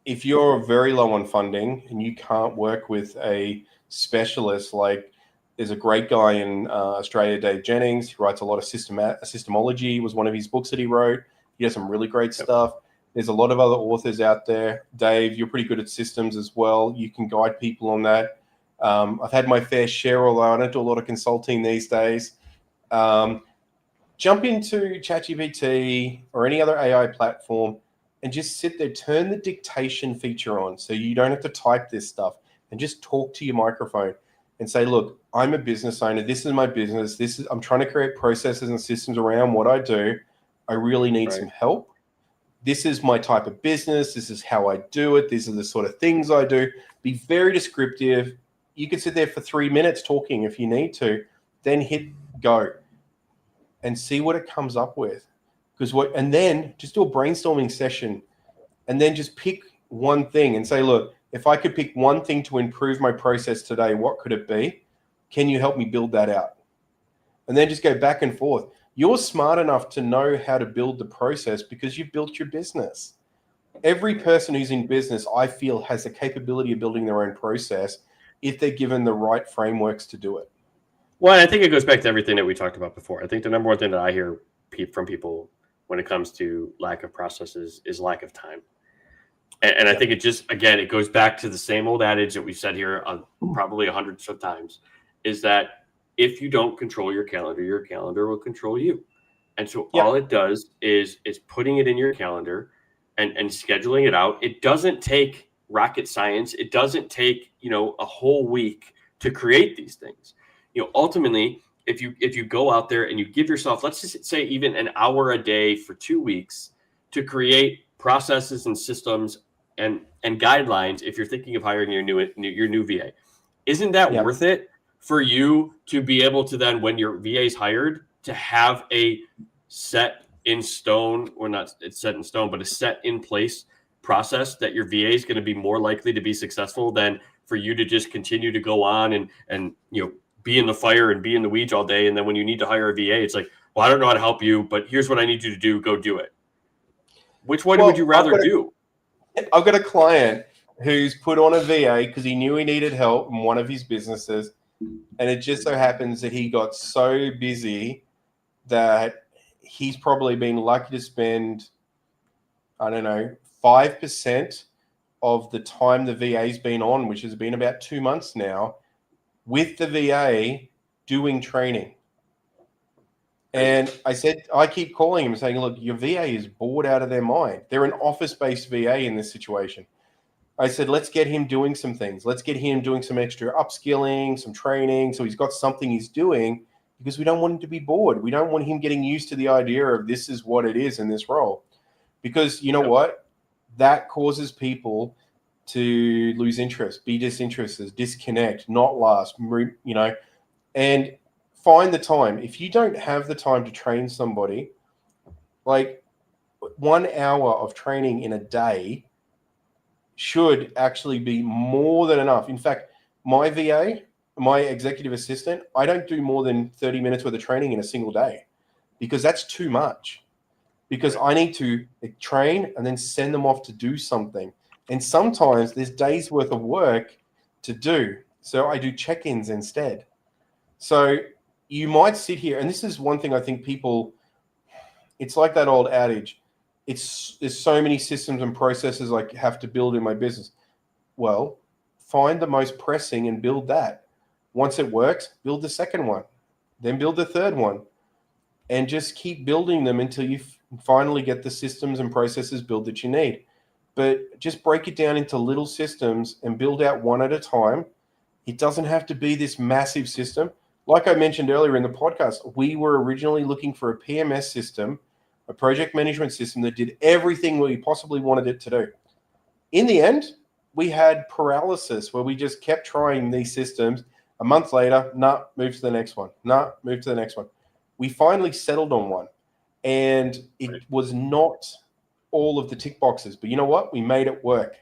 if you're very low on funding and you can't work with a specialist, like there's a great guy in Australia, Dave Jennings, who writes a lot of systemology, was one of his books that he wrote. He has some really great stuff. There's a lot of other authors out there. Dave, you're pretty good at systems as well. You can guide people on that. I've had my fair share, although I don't do a lot of consulting these days. Jump into ChatGPT or any other AI platform and just sit there, turn the dictation feature on so you don't have to type this stuff, and just talk to your microphone and say, look, I'm a business owner. This is my business. I'm trying to create processes and systems around what I do. I really need some help. This is my type of business. This is how I do it. These are the sort of things I do. Be very descriptive. You can sit there for 3 minutes talking if you need to, then hit go and see what it comes up with. And then just do a brainstorming session and then just pick one thing and say, look, if I could pick one thing to improve my process today, what could it be? Can you help me build that out? And then just go back and forth. You're smart enough to know how to build the process because you've built your business. Every person who's in business, I feel, has the capability of building their own process if they're given the right frameworks to do it. Well, I think it goes back to everything that we talked about before. I think the number one thing that I hear from people when it comes to lack of processes is lack of time. And I think it just, again, it goes back to the same old adage that we've said here probably hundreds of times, is that if you don't control your calendar will control you. And so all it does is putting it in your calendar and scheduling it out. It doesn't take rocket science. It doesn't take, a whole week to create these things. Ultimately, if you go out there and you give yourself, let's just say even an hour a day for 2 weeks to create processes and systems and guidelines, if you're thinking of hiring your new VA, isn't that worth it for you to be able to then, when your VA is hired, to have a set in stone, or not it's set in stone, but a set in place process that your VA is going to be more likely to be successful than for you to just continue to go on and be in the fire and be in the weeds all day. And then when you need to hire a VA, it's like, well, I don't know how to help you, but here's what I need you to do. Go do it. Which one would you rather do? I've got a client who's put on a VA because he knew he needed help in one of his businesses. And it just so happens that he got so busy that he's probably been lucky to spend, I don't know, 5% of the time the VA's been on, which has been about 2 months now, with the VA doing training. And I keep calling him and saying, look, your VA is bored out of their mind. They're an office-based VA in this situation. I said, let's get him doing some things. Let's get him doing some extra upskilling, some training. So he's got something he's doing, because we don't want him to be bored. We don't want him getting used to the idea of this is what it is in this role. Because you know what? That causes people to lose interest, be disinterested, disconnect, not last, and find the time. If you don't have the time to train somebody, like 1 hour of training in a day should actually be more than enough. In fact, my VA, my executive assistant, I don't do more than 30 minutes worth of training in a single day, because that's too much. Because I need to train and then send them off to do something. And sometimes there's days worth of work to do. So I do check-ins instead. So you might sit here, and this is one thing I think people, it's like that old adage, there's so many systems and processes I have to build in my business. Well, find the most pressing and build that. Once it works, build the second one, then build the third one, and just keep building them until you finally get the systems and processes built that you need. But just break it down into little systems and build out one at a time. It doesn't have to be this massive system. Like I mentioned earlier in the podcast, we were originally looking for a PMS system, a project management system that did everything we possibly wanted it to do. In the end, we had paralysis where we just kept trying these systems. A month later, move to the next one. Move to the next one. We finally settled on one, and it was not all of the tick boxes, but you know what? We made it work.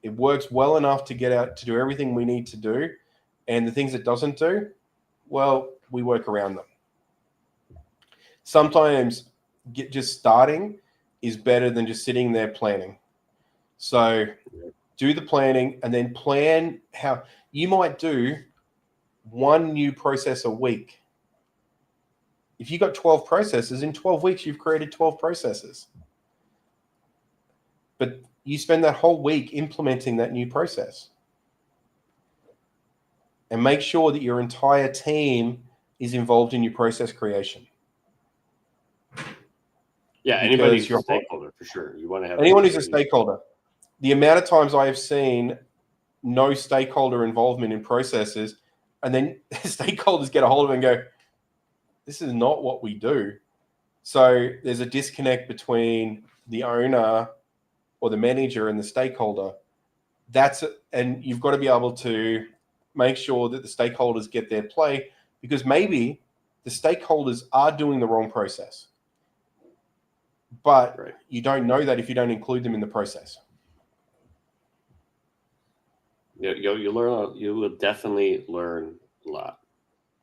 It works well enough to get out to do everything we need to do, and the things it doesn't do, well, we work around them. Sometimes just starting is better than just sitting there planning. So do the planning, and then plan how you might do one new process a week. If you got 12 processes, in 12 weeks, you've created 12 processes. But you spend that whole week implementing that new process. And make sure that your entire team is involved in your process creation. Yeah, anybody who's a stakeholder, for sure. You want to have anyone who's a stakeholder. The amount of times I have seen no stakeholder involvement in processes, and then stakeholders get a hold of it and go, this is not what we do. So there's a disconnect between the owner or the manager and the stakeholder. And you've got to be able to make sure that the stakeholders get their play, because maybe the stakeholders are doing the wrong process. But you don't know that if you don't include them in the process. You will definitely learn a lot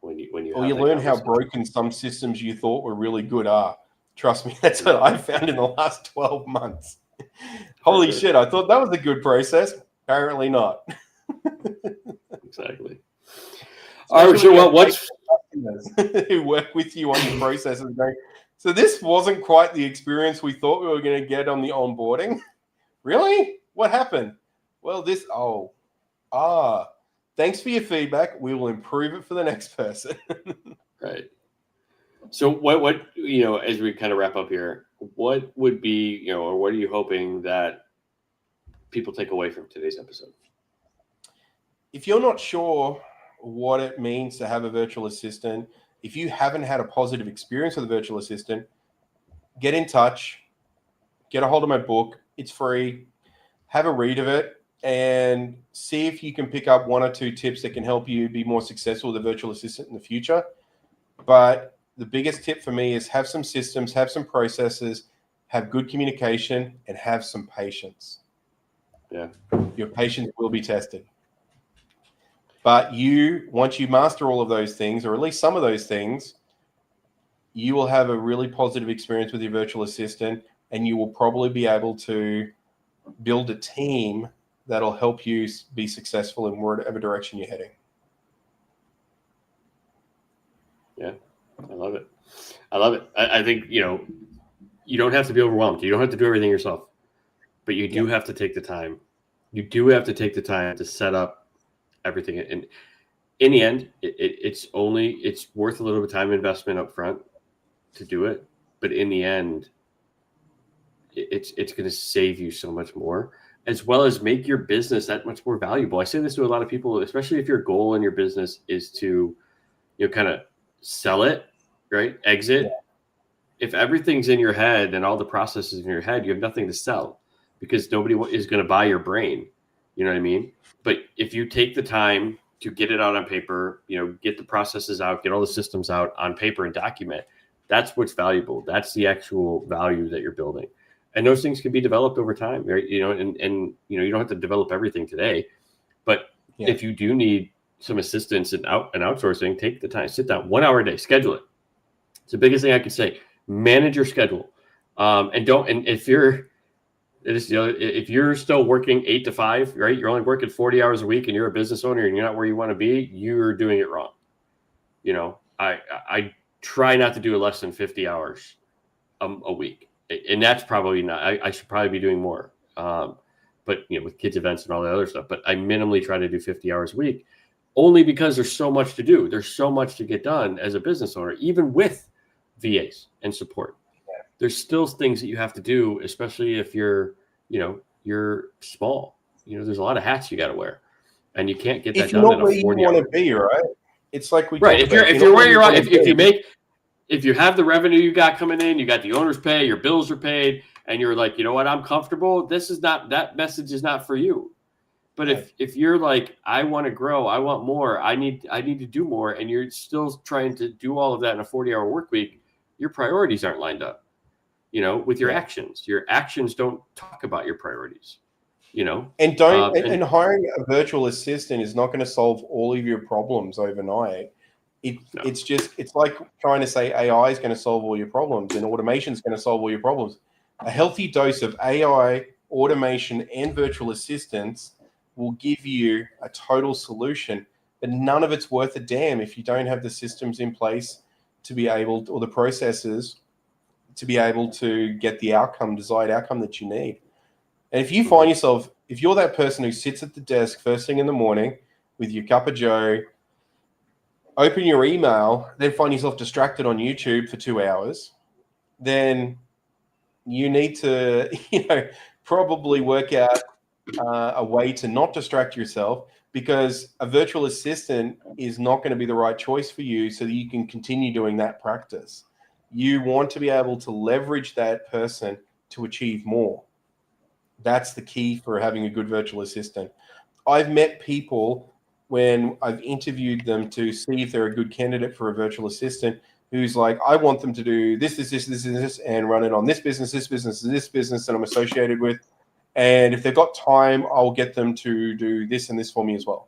when you learn how broken some systems you thought were really good are. Trust me, that's what I've found in the last 12 months. Holy shit, I thought that was a good process. Apparently not. Exactly. All right, so what's who work with you on the process and going, so this wasn't quite the experience we thought we were going to get on the onboarding. Really? What happened? Well, thanks for your feedback. We will improve it for the next person. Right. So what as we kind of wrap up here, what would be, or what are you hoping that people take away from today's episode? If you're not sure what it means to have a virtual assistant, if you haven't had a positive experience with a virtual assistant, get in touch, get a hold of my book. It's free. Have a read of it and see if you can pick up 1 or 2 tips that can help you be more successful with a virtual assistant in the future. But the biggest tip for me is have some systems, have some processes, have good communication, and have some patience. Yeah. Your patience will be tested. But once you master all of those things, or at least some of those things, you will have a really positive experience with your virtual assistant, and you will probably be able to build a team that'll help you be successful in whatever direction you're heading. Yeah, I love it. I love it. I think, you don't have to be overwhelmed. You don't have to do everything yourself, but you do have to take the time. You do have to take the time to set up everything. And in the end, it's worth a little bit of time investment up front to do it. But in the end, it's going to save you so much more, as well as make your business that much more valuable. I say this to a lot of people, especially if your goal in your business is to, kind of sell it, right? Exit. Yeah. If everything's in your head and all the processes in your head, you have nothing to sell because nobody is going to buy your brain. You know what I mean? But if you take the time to get it out on paper, get the processes out, get all the systems out on paper and document, that's what's valuable. That's the actual value that you're building. And those things can be developed over time, right? And you don't have to develop everything today, but if you do need some assistance in outsourcing, take the time, sit down, 1 hour a day, schedule it. It's the biggest thing I can say. Manage your schedule, and if you're still working 8 to 5, right? You're only working 40 hours a week, and you're a business owner, and you're not where you want to be. You're doing it wrong. I try not to do less than 50 hours a week, and that's probably not. I should probably be doing more, but with kids events and all that other stuff. But I minimally try to do 50 hours a week, only because there's so much to do. There's so much to get done as a business owner, even with VAs and support. There's still things that you have to do, especially if you're small. There's a lot of hats you got to wear, and you can't get that done in a 40 hour. If you're not where you want to be, right? It's like we right. If you're where you're at, if you have the revenue you got coming in, you got the owner's pay, your bills are paid, and you're like, you know what, I'm comfortable. That message is not for you. But if you're like, I want to grow, I want more, I need to do more, and you're still trying to do all of that in a 40-hour work week, your priorities aren't lined up, with your actions. Your actions don't talk about your priorities, And and hiring a virtual assistant is not going to solve all of your problems overnight. It's like trying to say AI is going to solve all your problems and automation is going to solve all your problems. A healthy dose of AI, automation, and virtual assistants will give you a total solution, but none of it's worth a damn if you don't have the systems in place to be able to, or the processes to be able to get the desired outcome that you need. And if you find yourself, if you're that person who sits at the desk first thing in the morning with your cup of joe, open your email, then find yourself distracted on YouTube for 2 hours, then you need to, probably work out a way to not distract yourself, because a virtual assistant is not going to be the right choice for you so that you can continue doing that practice. You want to be able to leverage that person to achieve more. That's the key for having a good virtual assistant. I've met people when I've interviewed them to see if they're a good candidate for a virtual assistant who's like, I want them to do this, and run it on this business, that I'm associated with. And if they've got time, I'll get them to do this and this for me as well.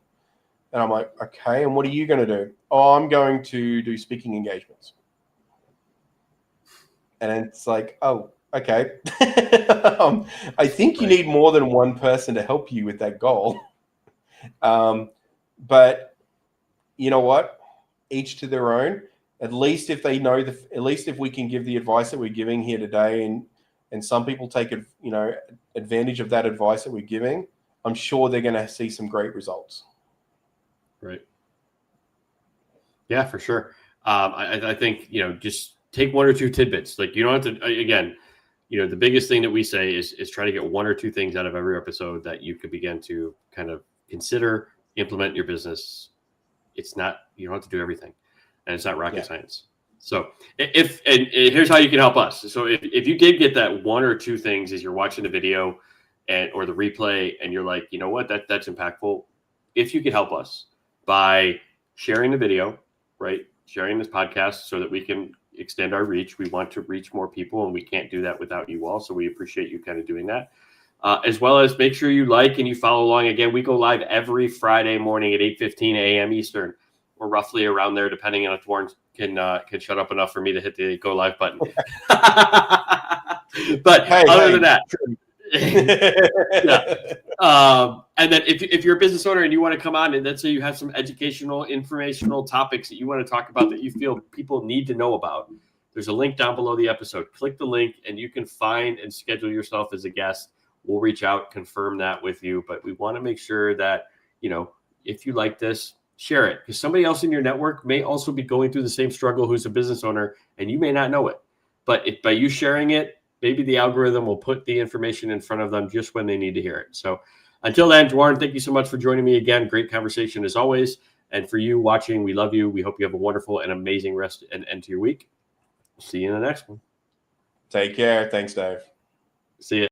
And I'm like, okay, and what are you going to do? Oh, I'm going to do speaking engagements. And it's like, oh, okay. I think you need more than one person to help you with that goal. But you know what? Each to their own. At least if they know at least if we can give the advice that we're giving here today, and some people take advantage of that advice that we're giving, I'm sure they're going to see some great results. Right. Yeah, for sure. I think, just take 1 or 2 tidbits. Like, you don't have to, again, the biggest thing that we say is try to get 1 or 2 things out of every episode that you could begin to kind of consider, implement in your business. You don't have to do everything, and it's not rocket science. So and here's how you can help us. So if you did get that 1 or 2 things as you're watching the video or the replay, and you're like, you know what, that's impactful. If you could help us by sharing the video, right? Sharing this podcast so that we can extend our reach. We want to reach more people, and we can't do that without you all. So we appreciate you kind of doing that. As well as make sure you like and you follow along. Again, we go live every Friday morning at 8:15 a.m. Eastern. We're roughly around there, depending on if Warren can shut up enough for me to hit the go live button. But other than that, and then if you're a business owner and you want to come on, and let's say you have some educational, informational topics that you want to talk about that you feel people need to know about, there's a link down below the episode. Click the link and you can find and schedule yourself as a guest. We'll reach out, confirm that with you. But we want to make sure that, if you like this, share it, because somebody else in your network may also be going through the same struggle who's a business owner, and you may not know it. But by you sharing it, maybe the algorithm will put the information in front of them just when they need to hear it. So until then, Dwarren, thank you so much for joining me again. Great conversation as always. And for you watching, we love you. We hope you have a wonderful and amazing rest and end to your week. See you in the next one. Take care. Thanks, Dave. See you.